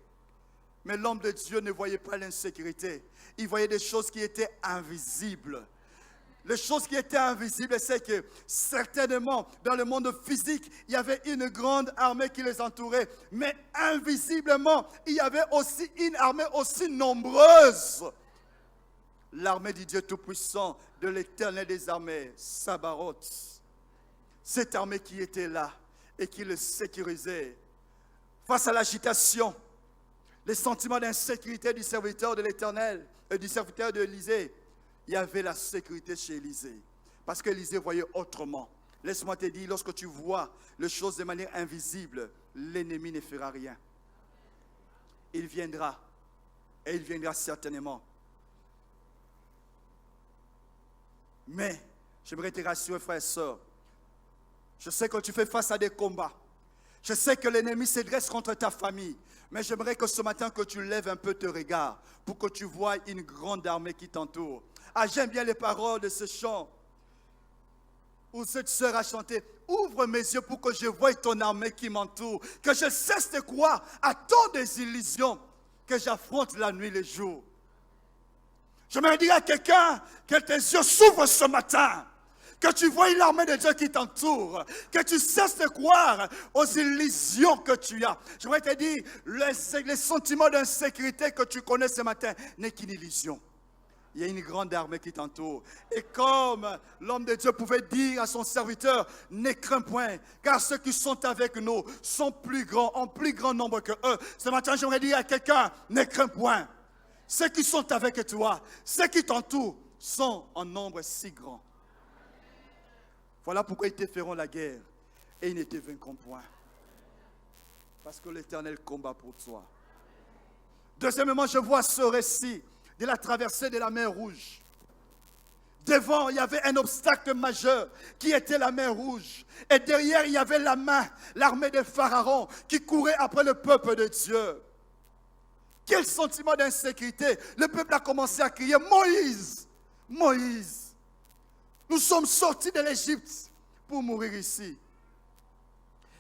Speaker 2: Mais l'homme de Dieu ne voyait pas l'insécurité. Il voyait des choses qui étaient invisibles. Les choses qui étaient invisibles, c'est que certainement, dans le monde physique, il y avait une grande armée qui les entourait. Mais invisiblement, il y avait aussi une armée aussi nombreuse. L'armée du Dieu Tout-Puissant, de l'Éternel des armées, Sabaoth. Cette armée qui était là et qui le sécurisait. Face à l'agitation, les sentiments d'insécurité du serviteur de l'Éternel et du serviteur d'Élisée, il y avait la sécurité chez Élisée. Parce qu'Élisée voyait autrement. Laisse-moi te dire, lorsque tu vois les choses de manière invisible, l'ennemi ne fera rien. Il viendra. Et il viendra certainement. Mais, j'aimerais te rassurer, frères et sœurs. Je sais que tu fais face à des combats. Je sais que l'ennemi se dresse contre ta famille. Mais j'aimerais que ce matin, que tu lèves un peu tes regards pour que tu vois une grande armée qui t'entoure. Ah, j'aime bien les paroles de ce chant où cette sœur a chanté. Ouvre mes yeux pour que je voie ton armée qui m'entoure. Que je cesse de croire à tant des illusions que j'affronte la nuit et le jour. J'aimerais dire à quelqu'un que tes yeux s'ouvrent ce matin. Que tu vois l'armée de Dieu qui t'entoure. Que tu cesses de croire aux illusions que tu as. J'aimerais te dire, les sentiments d'insécurité que tu connais ce matin n'est qu'une illusion. Il y a une grande armée qui t'entoure. Et comme l'homme de Dieu pouvait dire à son serviteur, ne crains point, car ceux qui sont avec nous sont plus grands, en plus grand nombre que eux. Ce matin, j'aimerais dire à quelqu'un, ne crains point. Ceux qui sont avec toi, ceux qui t'entourent, sont en nombre si grand. Voilà pourquoi ils te feront la guerre et ils ne te vaincront point. Parce que l'Éternel combat pour toi. Deuxièmement, je vois ce récit de la traversée de la mer Rouge. Devant, il y avait un obstacle majeur qui était la mer Rouge. Et derrière, il y avait l'armée de Pharaon qui courait après le peuple de Dieu. Quel sentiment d'insécurité. Le peuple a commencé à crier, Moïse, Moïse, nous sommes sortis de l'Égypte pour mourir ici.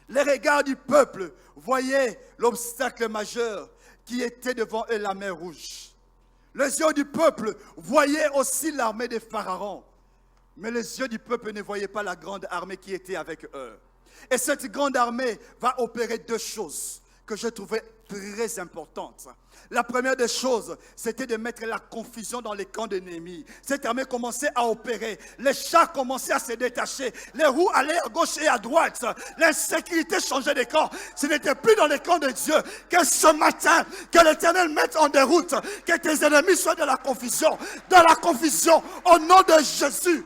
Speaker 2: Les regards du peuple voyaient l'obstacle majeur qui était devant eux, la mer Rouge. Les yeux du peuple voyaient aussi l'armée de Pharaon. Mais les yeux du peuple ne voyaient pas la grande armée qui était avec eux. Et cette grande armée va opérer deux choses que je trouvais très importantes. La première des choses, c'était de mettre la confusion dans les camps d'ennemis. Cette armée commençait à opérer. Les chars commençaient à se détacher. Les roues allaient à gauche et à droite. L'insécurité changeait de camp. Ce n'était plus dans les camps de Dieu. Que ce matin, que l'Éternel mette en déroute. Que tes ennemis soient dans la confusion. Dans la confusion, au nom de Jésus.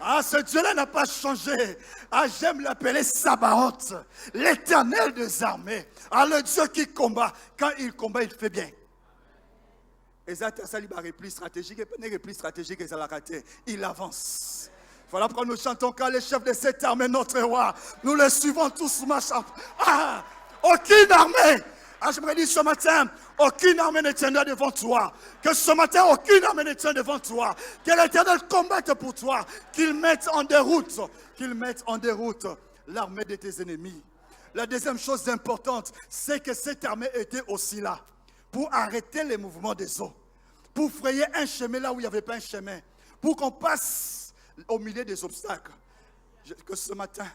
Speaker 2: Ah, ce Dieu-là n'a pas changé. Ah, j'aime l'appeler Sabaoth, l'Éternel des armées. Ah, le Dieu qui combat. Quand il combat, il fait bien. Et ça, c'est une repli stratégique. Et une repli stratégique, il avance. Voilà pourquoi nous chantons quand le chef de cette armée, notre roi, nous le suivons tous. Ah, aucune armée. Ah, j'aimerais dire ce matin, aucune armée ne tiendra devant toi. Que ce matin, aucune armée ne tienne devant toi. Que l'Éternel combatte pour toi. Qu'il mette en déroute l'armée de tes ennemis. La deuxième chose importante, c'est que cette armée était aussi là pour arrêter les mouvements des eaux. Pour frayer un chemin là où il n'y avait pas un chemin. Pour qu'on passe au milieu des obstacles. Que ce matin,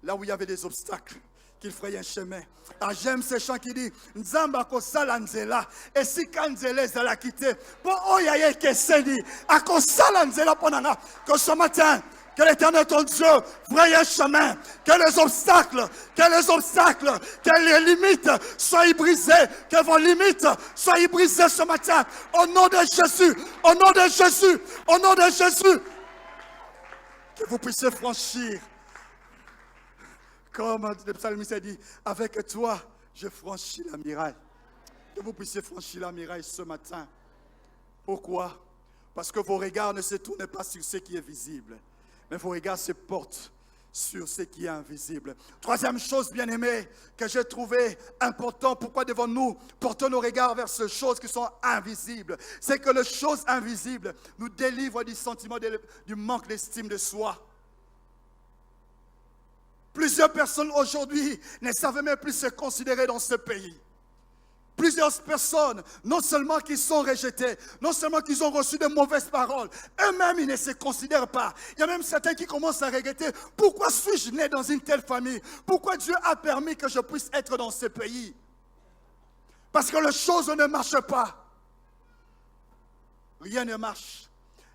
Speaker 2: là où il y avait des obstacles, qu'il ferait un chemin. Ah, j'aime ce chant qui dit Nzamba kosala nzela et si kanzela zala quitté pour oyaye kesedi akosala nzela ponanga que ce matin que l'Éternel ton Dieu fraye un chemin, que les obstacles, que les limites soient brisées, que vos limites soient brisées ce matin au nom de Jésus, au nom de Jésus, au nom de Jésus, que vous puissiez franchir. Comme le psalmiste a dit, avec toi, je franchis la muraille. Que vous puissiez franchir la muraille ce matin. Pourquoi? Parce que vos regards ne se tournent pas sur ce qui est visible, mais vos regards se portent sur ce qui est invisible. Troisième chose, bien-aimée, que j'ai trouvé important, pourquoi devons-nous porter nos regards vers ces choses qui sont invisibles? C'est que les choses invisibles nous délivrent du sentiment du manque d'estime de soi. Plusieurs personnes aujourd'hui ne savent même plus se considérer dans ce pays. Plusieurs personnes, non seulement qui sont rejetées, non seulement qu'ils ont reçu de mauvaises paroles, eux-mêmes ils ne se considèrent pas. Il y a même certains qui commencent à regretter, pourquoi suis-je né dans une telle famille? Pourquoi Dieu a permis que je puisse être dans ce pays? Parce que les choses ne marchent pas. Rien ne marche.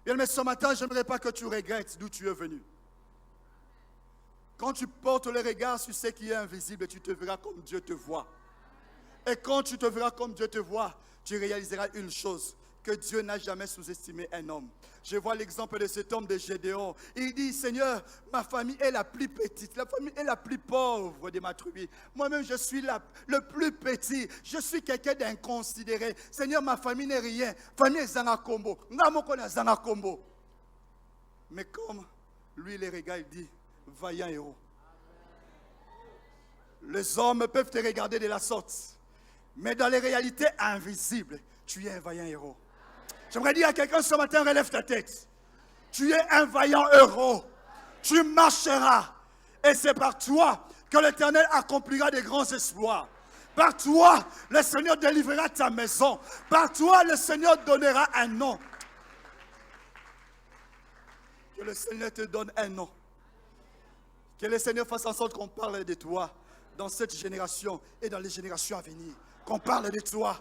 Speaker 2: Bien, mais ce matin, je n'aimerais pas que tu regrettes d'où tu es venu. Quand tu portes le regard sur ce qui est invisible, tu te verras comme Dieu te voit. Et quand tu te verras comme Dieu te voit, tu réaliseras une chose, que Dieu n'a jamais sous-estimé un homme. Je vois l'exemple de cet homme de Gédéon. Il dit, Seigneur, ma famille est la plus petite, la famille est la plus pauvre de ma tribu. Moi-même, je suis le plus petit. Je suis quelqu'un d'inconsidéré. Seigneur, ma famille n'est rien. Famille est Zanakombo. Mais comme lui, les regards, il dit, vaillant héros. Les hommes peuvent te regarder de la sorte, mais dans les réalités invisibles, tu es un vaillant héros. J'aimerais dire à quelqu'un ce matin, relève ta tête. Tu es un vaillant héros. Tu marcheras. Et c'est par toi que l'Éternel accomplira de grands espoirs. Par toi, le Seigneur délivrera ta maison. Par toi, le Seigneur donnera un nom. Que le Seigneur te donne un nom. Que le Seigneur fasse en sorte qu'on parle de toi dans cette génération et dans les générations à venir. Qu'on parle de toi,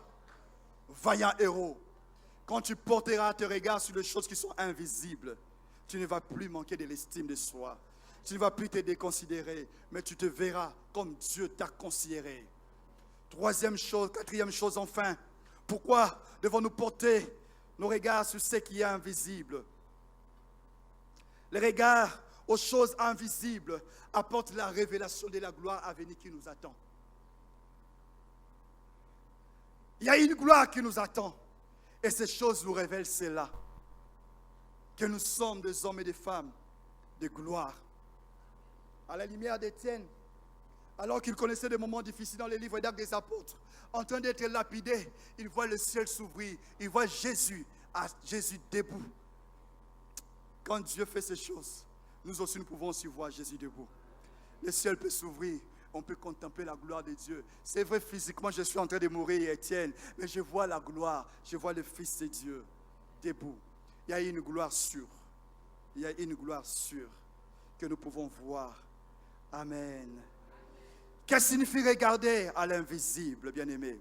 Speaker 2: vaillant héros. Quand tu porteras tes regards sur les choses qui sont invisibles, tu ne vas plus manquer de l'estime de soi. Tu ne vas plus te déconsidérer, mais tu te verras comme Dieu t'a considéré. Quatrième chose enfin, pourquoi devons-nous porter nos regards sur ce qui est invisible? Le regard aux choses invisibles apporte la révélation de la gloire à venir qui nous attend. Il y a une gloire qui nous attend. Et ces choses nous révèlent cela. Que nous sommes des hommes et des femmes de gloire. À la lumière d'Étienne, alors qu'il connaissait des moments difficiles dans les livres d'actes des apôtres, en train d'être lapidé, il voit le ciel s'ouvrir. Il voit Jésus debout. Quand Dieu fait ces choses, nous aussi nous pouvons aussi voir Jésus debout. Le ciel peut s'ouvrir. On peut contempler la gloire de Dieu. C'est vrai, physiquement, je suis en train de mourir, Étienne, mais je vois la gloire. Je vois le Fils de Dieu debout. Il y a une gloire sûre. Il y a une gloire sûre que nous pouvons voir. Amen. Qu'est-ce que signifie regarder à l'invisible, bien-aimés?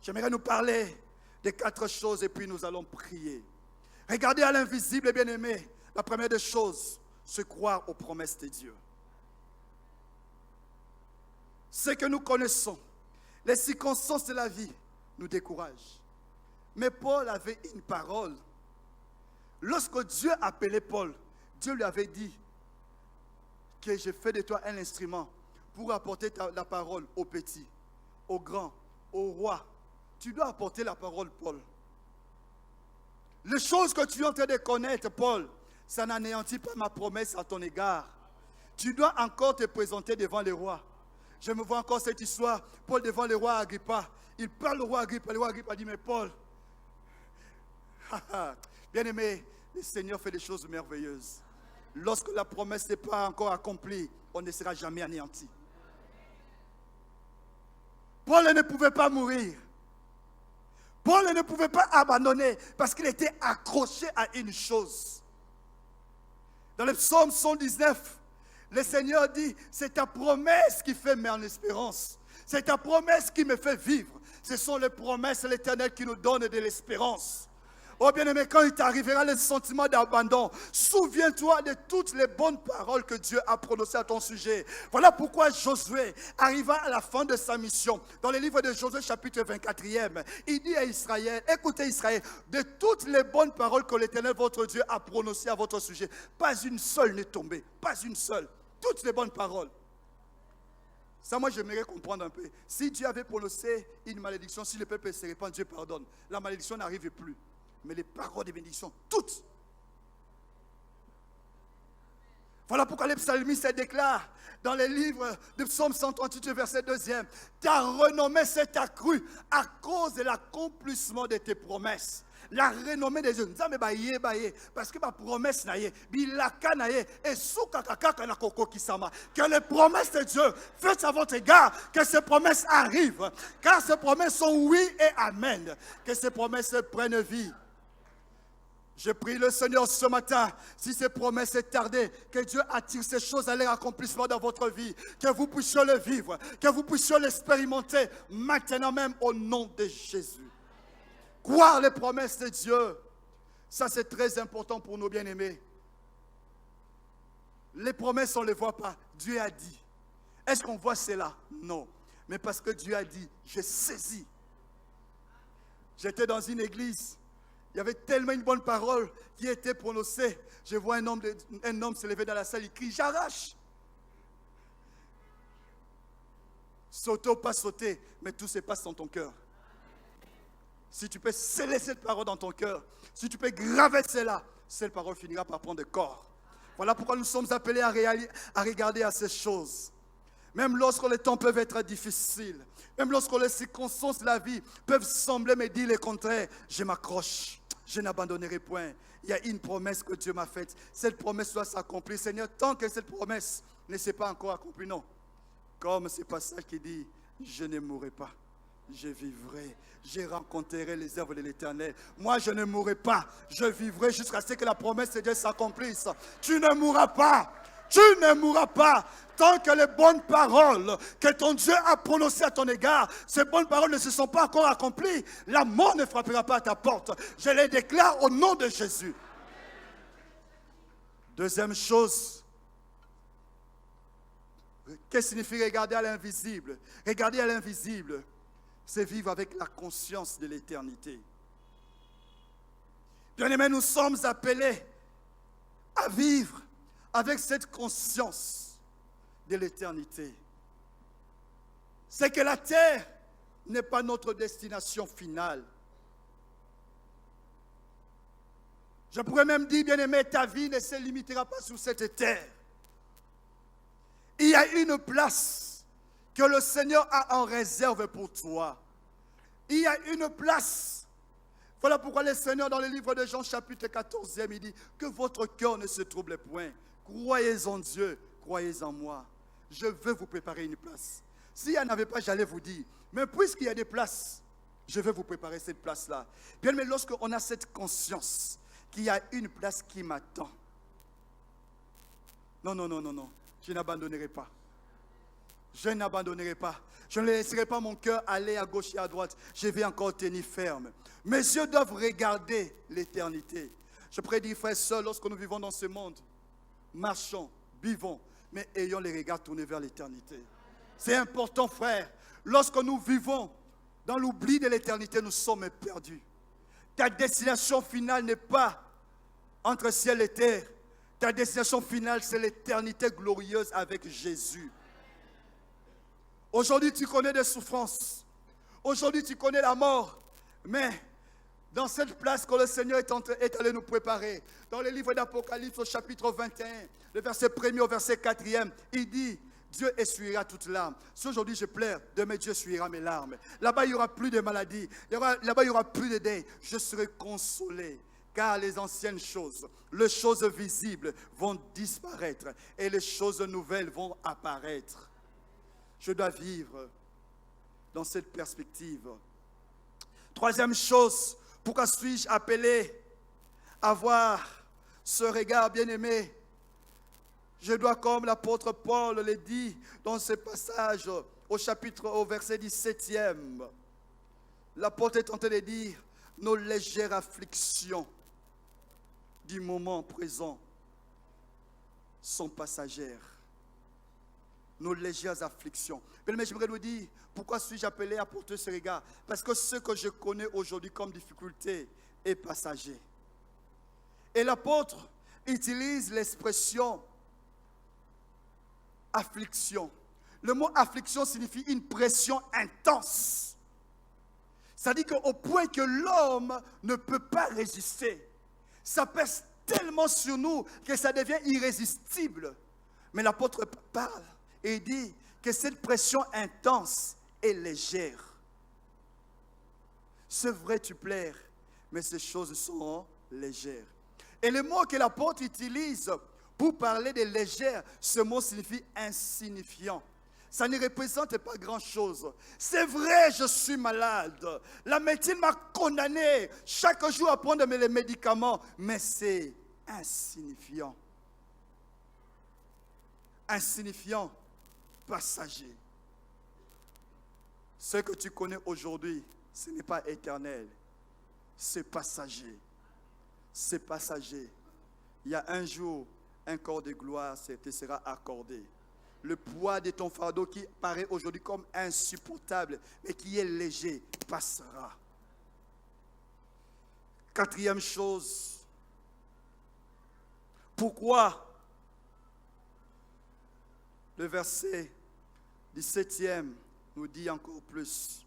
Speaker 2: J'aimerais nous parler de 4 choses et puis nous allons prier. Regarder à l'invisible, bien-aimés, la première des choses, c'est croire aux promesses de Dieu. Ce que nous connaissons, les circonstances de la vie nous découragent. Mais Paul avait une parole. Lorsque Dieu appelait Paul, Dieu lui avait dit que je fais de toi un instrument pour apporter la parole aux petits, aux grands, aux rois. Tu dois apporter la parole, Paul. Les choses que tu es en train de connaître, Paul, ça n'anéantit pas ma promesse à ton égard. Tu dois encore te présenter devant les rois. Je me vois encore cette histoire, Paul devant le roi Agrippa. Il parle au roi Agrippa. Le roi Agrippa dit, mais Paul, bien-aimé, le Seigneur fait des choses merveilleuses. Lorsque la promesse n'est pas encore accomplie, on ne sera jamais anéanti. Paul ne pouvait pas mourir. Paul ne pouvait pas abandonner parce qu'il était accroché à une chose. Dans le psaume 119, le Seigneur dit, c'est ta promesse qui fait mon espérance. C'est ta promesse qui me fait vivre. Ce sont les promesses de l'Éternel qui nous donnent de l'espérance. Oh bien-aimé, quand il t'arrivera le sentiment d'abandon, souviens-toi de toutes les bonnes paroles que Dieu a prononcées à ton sujet. Voilà pourquoi Josué arriva à la fin de sa mission. Dans le livre de Josué, chapitre 24e, il dit à Israël, écoutez Israël, de toutes les bonnes paroles que l'Éternel, votre Dieu, a prononcées à votre sujet, pas une seule n'est tombée, pas une seule. Toutes les bonnes paroles. Ça, moi, j'aimerais comprendre un peu. Si Dieu avait prononcé une malédiction, si le peuple se répand, Dieu pardonne. La malédiction n'arrive plus. Mais les paroles de bénédiction, toutes. Voilà pourquoi les psalmistes déclarent dans les livres de Psaume 138, verset 2e, ta renommée s'est accrue à cause de l'accomplissement de tes promesses. La renommée des Dieu. Parce que ma promesse n'a pas, que les promesses de Dieu faites à votre égard, que ces promesses arrivent. Car ces promesses sont oui et amen. Que ces promesses prennent vie. Je prie le Seigneur ce matin, si ces promesses est tardées, que Dieu attire ces choses à leur accomplissement dans votre vie, que vous puissiez le vivre, que vous puissiez l'expérimenter maintenant même au nom de Jésus. Croire les promesses de Dieu, ça c'est très important pour nous bien-aimés. Les promesses, on ne les voit pas. Dieu a dit. Est-ce qu'on voit cela? Non. Mais parce que Dieu a dit, je saisis. J'étais dans une église. Il y avait tellement une bonne parole qui était prononcée. Je vois un homme se lever dans la salle, il crie, j'arrache. Sauter ou pas sauter, mais tout se passe dans ton cœur. Si tu peux sceller cette parole dans ton cœur, si tu peux graver cela, cette parole finira par prendre corps. Voilà pourquoi nous sommes appelés à regarder à ces choses. Même lorsque les temps peuvent être difficiles, même lorsque les circonstances de la vie peuvent sembler me dire le contraire, je m'accroche, je n'abandonnerai point. Il y a une promesse que Dieu m'a faite. Cette promesse doit s'accomplir. Seigneur, tant que cette promesse ne s'est pas encore accomplie, non. Comme ce passage qui dit, je ne mourrai pas. Je vivrai, je rencontrerai les œuvres de l'Éternel. Moi, je ne mourrai pas, je vivrai jusqu'à ce que la promesse de Dieu s'accomplisse. Tu ne mourras pas, tu ne mourras pas. Tant que les bonnes paroles que ton Dieu a prononcées à ton égard, ces bonnes paroles ne se sont pas encore accomplies, la mort ne frappera pas à ta porte. Je les déclare au nom de Jésus. Deuxième chose, qu'est-ce que signifie regarder à l'invisible? Regarder à l'invisible, c'est vivre avec la conscience de l'éternité. Bien-aimés, nous sommes appelés à vivre avec cette conscience de l'éternité. C'est que la terre n'est pas notre destination finale. Je pourrais même dire, bien-aimé, ta vie ne se limitera pas sur cette terre. Il y a une place que le Seigneur a en réserve pour toi. Il y a une place. Voilà pourquoi le Seigneur, dans le livre de Jean, chapitre 14, il dit que votre cœur ne se trouble point. Croyez en Dieu, croyez en moi. Je veux vous préparer une place. S'il n'y en avait pas, j'allais vous dire. Mais puisqu'il y a des places, je vais vous préparer cette place-là. Bien, mais lorsqu'on a cette conscience qu'il y a une place qui m'attend. Non, non, non, non, non. Je n'abandonnerai pas. Je n'abandonnerai pas. Je ne laisserai pas mon cœur aller à gauche et à droite. Je vais encore tenir ferme. Mes yeux doivent regarder l'éternité. Je pourrais dire, frères et sœurs, lorsque nous vivons dans ce monde, marchons, vivons, mais ayons les regards tournés vers l'éternité. C'est important, frère. Lorsque nous vivons dans l'oubli de l'éternité, nous sommes perdus. Ta destination finale n'est pas entre ciel et terre. Ta destination finale, c'est l'éternité glorieuse avec Jésus. Aujourd'hui, tu connais des souffrances. Aujourd'hui, tu connais la mort. Mais dans cette place que le Seigneur est allé nous préparer, dans le livre d'Apocalypse au chapitre 21, le verset 1er au verset 4e, il dit, Dieu essuiera toutes larmes. Si aujourd'hui je pleure, demain Dieu essuiera mes larmes. Là-bas, il n'y aura plus de maladies. Là-bas, il n'y aura plus de deuil. Je serai consolé. Car les anciennes choses, les choses visibles vont disparaître et les choses nouvelles vont apparaître. Je dois vivre dans cette perspective. Troisième chose, pourquoi suis-je appelé à avoir ce regard bien-aimé? Je dois, comme l'apôtre Paul le dit dans ce passage au verset 17e, l'apôtre est en train de dire, nos légères afflictions du moment présent sont passagères. Nos légères afflictions. Mais j'aimerais nous dire, pourquoi suis-je appelé à porter ce regard? Parce que ce que je connais aujourd'hui comme difficulté est passager. Et l'apôtre utilise l'expression affliction. Le mot affliction signifie une pression intense. Ça dit qu'au point que l'homme ne peut pas résister. Ça pèse tellement sur nous que ça devient irrésistible. Mais l'apôtre parle et il dit que cette pression intense est légère. C'est vrai, tu pleures, mais ces choses sont légères. Et le mot que l'apôtre utilise pour parler de légère, ce mot signifie insignifiant. Ça ne représente pas grand-chose. C'est vrai, je suis malade. La médecine m'a condamné chaque jour à prendre les médicaments, mais c'est insignifiant. Insignifiant, passager. Ce que tu connais aujourd'hui, ce n'est pas éternel. C'est passager. C'est passager. Il y a un jour, un corps de gloire te sera accordé. Le poids de ton fardeau qui paraît aujourd'hui comme insupportable, mais qui est léger, passera. Quatrième chose, pourquoi le verset 17e nous dit encore plus.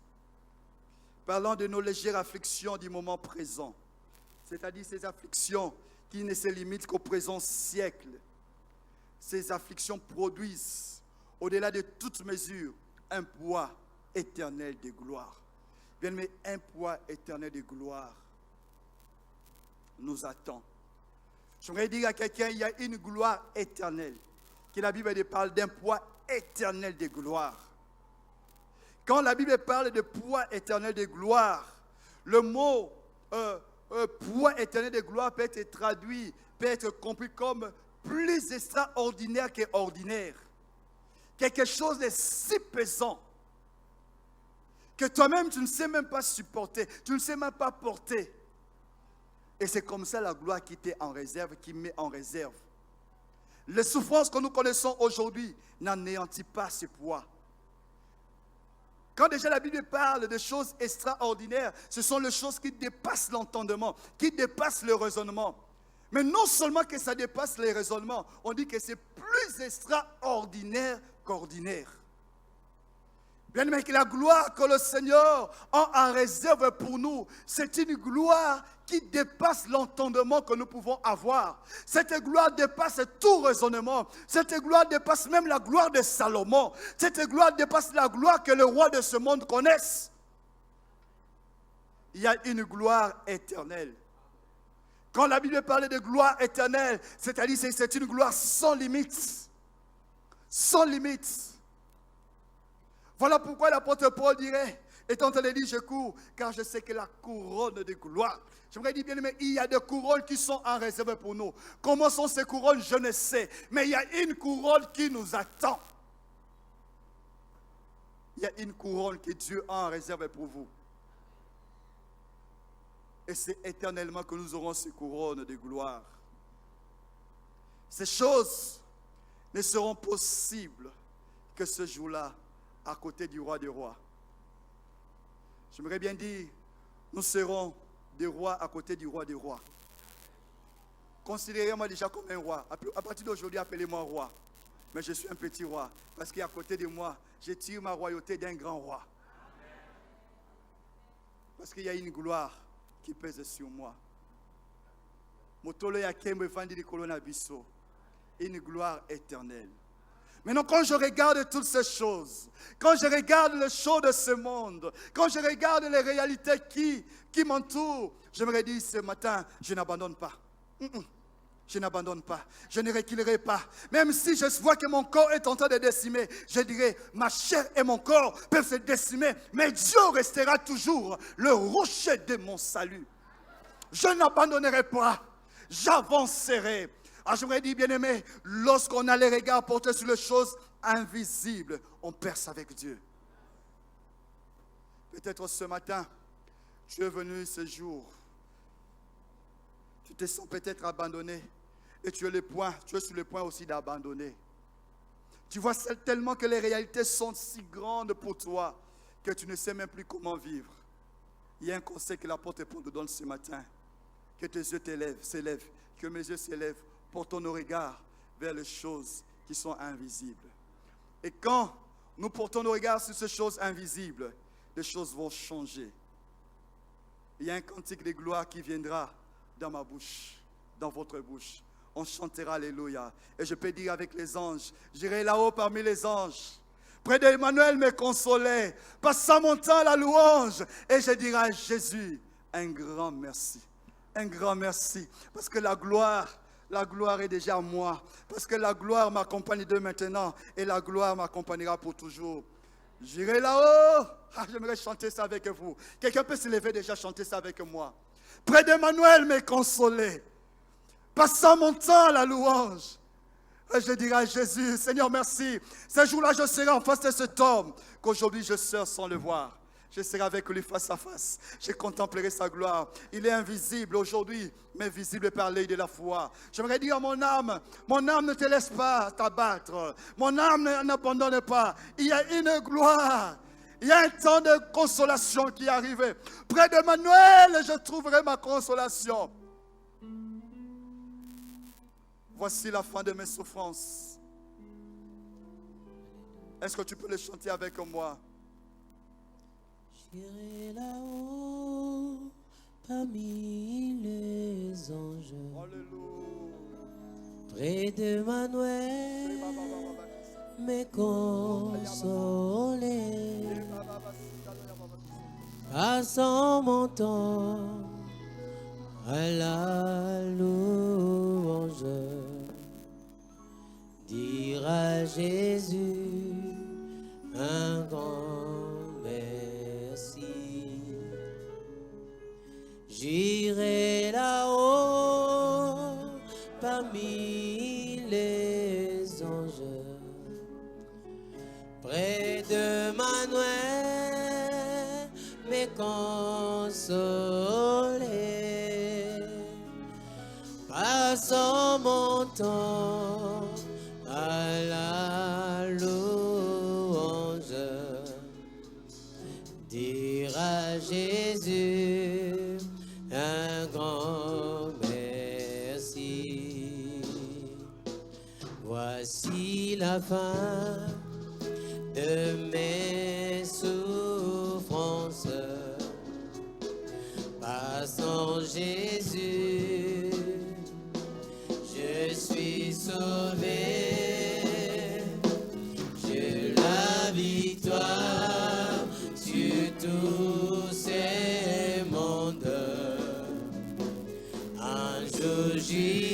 Speaker 2: Parlant de nos légères afflictions du moment présent, c'est-à-dire ces afflictions qui ne se limitent qu'au présent siècle. Ces afflictions produisent, au-delà de toute mesure, un poids éternel de gloire. Bien, mais un poids éternel de gloire nous attend. J'aimerais dire à quelqu'un, il y a une gloire éternelle, que la Bible parle d'un poids éternel de gloire. Quand la Bible parle de poids éternel de gloire, le mot poids éternel de gloire peut être traduit, peut être compris comme plus extraordinaire qu'ordinaire. Quelque chose de si pesant que toi-même tu ne sais même pas supporter, tu ne sais même pas porter. Et c'est comme ça la gloire qui t'est en réserve, qui met en réserve. Les souffrances que nous connaissons aujourd'hui n'anéantissent pas ce poids. Quand déjà la Bible parle de choses extraordinaires, ce sont les choses qui dépassent l'entendement, qui dépassent le raisonnement. Mais non seulement que ça dépasse les raisonnements, on dit que c'est plus extraordinaire qu'ordinaire. Bien aimé, que la gloire que le Seigneur a en réserve pour nous, c'est une gloire qui dépasse l'entendement que nous pouvons avoir. Cette gloire dépasse tout raisonnement. Cette gloire dépasse même la gloire de Salomon. Cette gloire dépasse la gloire que le roi de ce monde connaisse. Il y a une gloire éternelle. Quand la Bible parle de gloire éternelle, c'est-à-dire que c'est une gloire sans limite. Sans limite. Voilà pourquoi l'apôtre Paul dirait, étant en train de dire, je cours, car je sais que la couronne de gloire. J'aimerais dire, bien aimé, il y a des couronnes qui sont en réserve pour nous. Comment sont ces couronnes, je ne sais. Mais il y a une couronne qui nous attend. Il y a une couronne que Dieu a en réserve pour vous. Et c'est éternellement que nous aurons ces couronnes de gloire. Ces choses ne seront possibles que ce jour-là, à côté du roi des rois. J'aimerais bien dire, nous serons des rois à côté du roi des rois. Considérez-moi déjà comme un roi. À partir d'aujourd'hui, appelez-moi roi. Mais je suis un petit roi. Parce qu'à côté de moi, je tire ma royauté d'un grand roi. Parce qu'il y a une gloire qui pèse sur moi. Une gloire éternelle. Maintenant, quand je regarde toutes ces choses, quand je regarde les choses de ce monde, quand je regarde les réalités qui m'entourent, je me dis ce matin, je n'abandonne pas. Je n'abandonne pas. Je ne reculerai pas. Même si je vois que mon corps est en train de décimer, je dirais, ma chair et mon corps peuvent se décimer, mais Dieu restera toujours le rocher de mon salut. Je n'abandonnerai pas. J'avancerai. Ah, j'aimerais dire, bien-aimé, lorsqu'on a les regards portés sur les choses invisibles, on perce avec Dieu. Peut-être ce matin, tu es venu ce jour, tu te sens peut-être abandonné et tu es sur le point aussi d'abandonner. Tu vois tellement que les réalités sont si grandes pour toi que tu ne sais même plus comment vivre. Il y a un conseil que l'apôtre Paul nous donne ce matin. Que tes yeux s'élèvent, que mes yeux s'élèvent. Portons nos regards vers les choses qui sont invisibles. Et quand nous portons nos regards sur ces choses invisibles, les choses vont changer. Il y a un cantique de gloire qui viendra dans ma bouche, dans votre bouche. On chantera Alléluia. Et je peux dire avec les anges, j'irai là-haut parmi les anges. Près d'Emmanuel me consolait, passant mon temps à la louange. Et je dirai à Jésus, un grand merci. Un grand merci. Parce que la gloire est déjà à moi. Parce que la gloire m'accompagne de maintenant. Et la gloire m'accompagnera pour toujours. J'irai là-haut. Ah, j'aimerais chanter ça avec vous. Quelqu'un peut se lever déjà chanter ça avec moi. Près d'Emmanuel me consolait. Passant mon temps à la louange. Et je dirai à Jésus, Seigneur, merci. Ce jour-là, je serai en face de cet homme qu'aujourd'hui je sers sans le voir. Je serai avec lui face à face. Je contemplerai sa gloire. Il est invisible aujourd'hui, mais visible par l'œil de la foi. J'aimerais dire à mon âme ne te laisse pas t'abattre. Mon âme n'abandonne pas. Il y a une gloire. Il y a un temps de consolation qui est arrivé. Près d'Emmanuel, je trouverai ma consolation. Voici la fin de mes souffrances. Est-ce que tu peux le chanter avec moi?
Speaker 1: J'irai là-haut parmi les anges.
Speaker 2: Alléluia.
Speaker 1: Près d'Emmanuel, me consoler. Passant mon temps à la louange, dire à Jésus un grand merci. J'irai là-haut parmi les anges, près de Manuel, me consoler. Passant mon temps à la louange, dire à Jésus un grand merci. Voici la fin de mes souffrances. Passant Jésus, je suis sauvé. J'ai la victoire sur tous ces mondes. Un jour j'y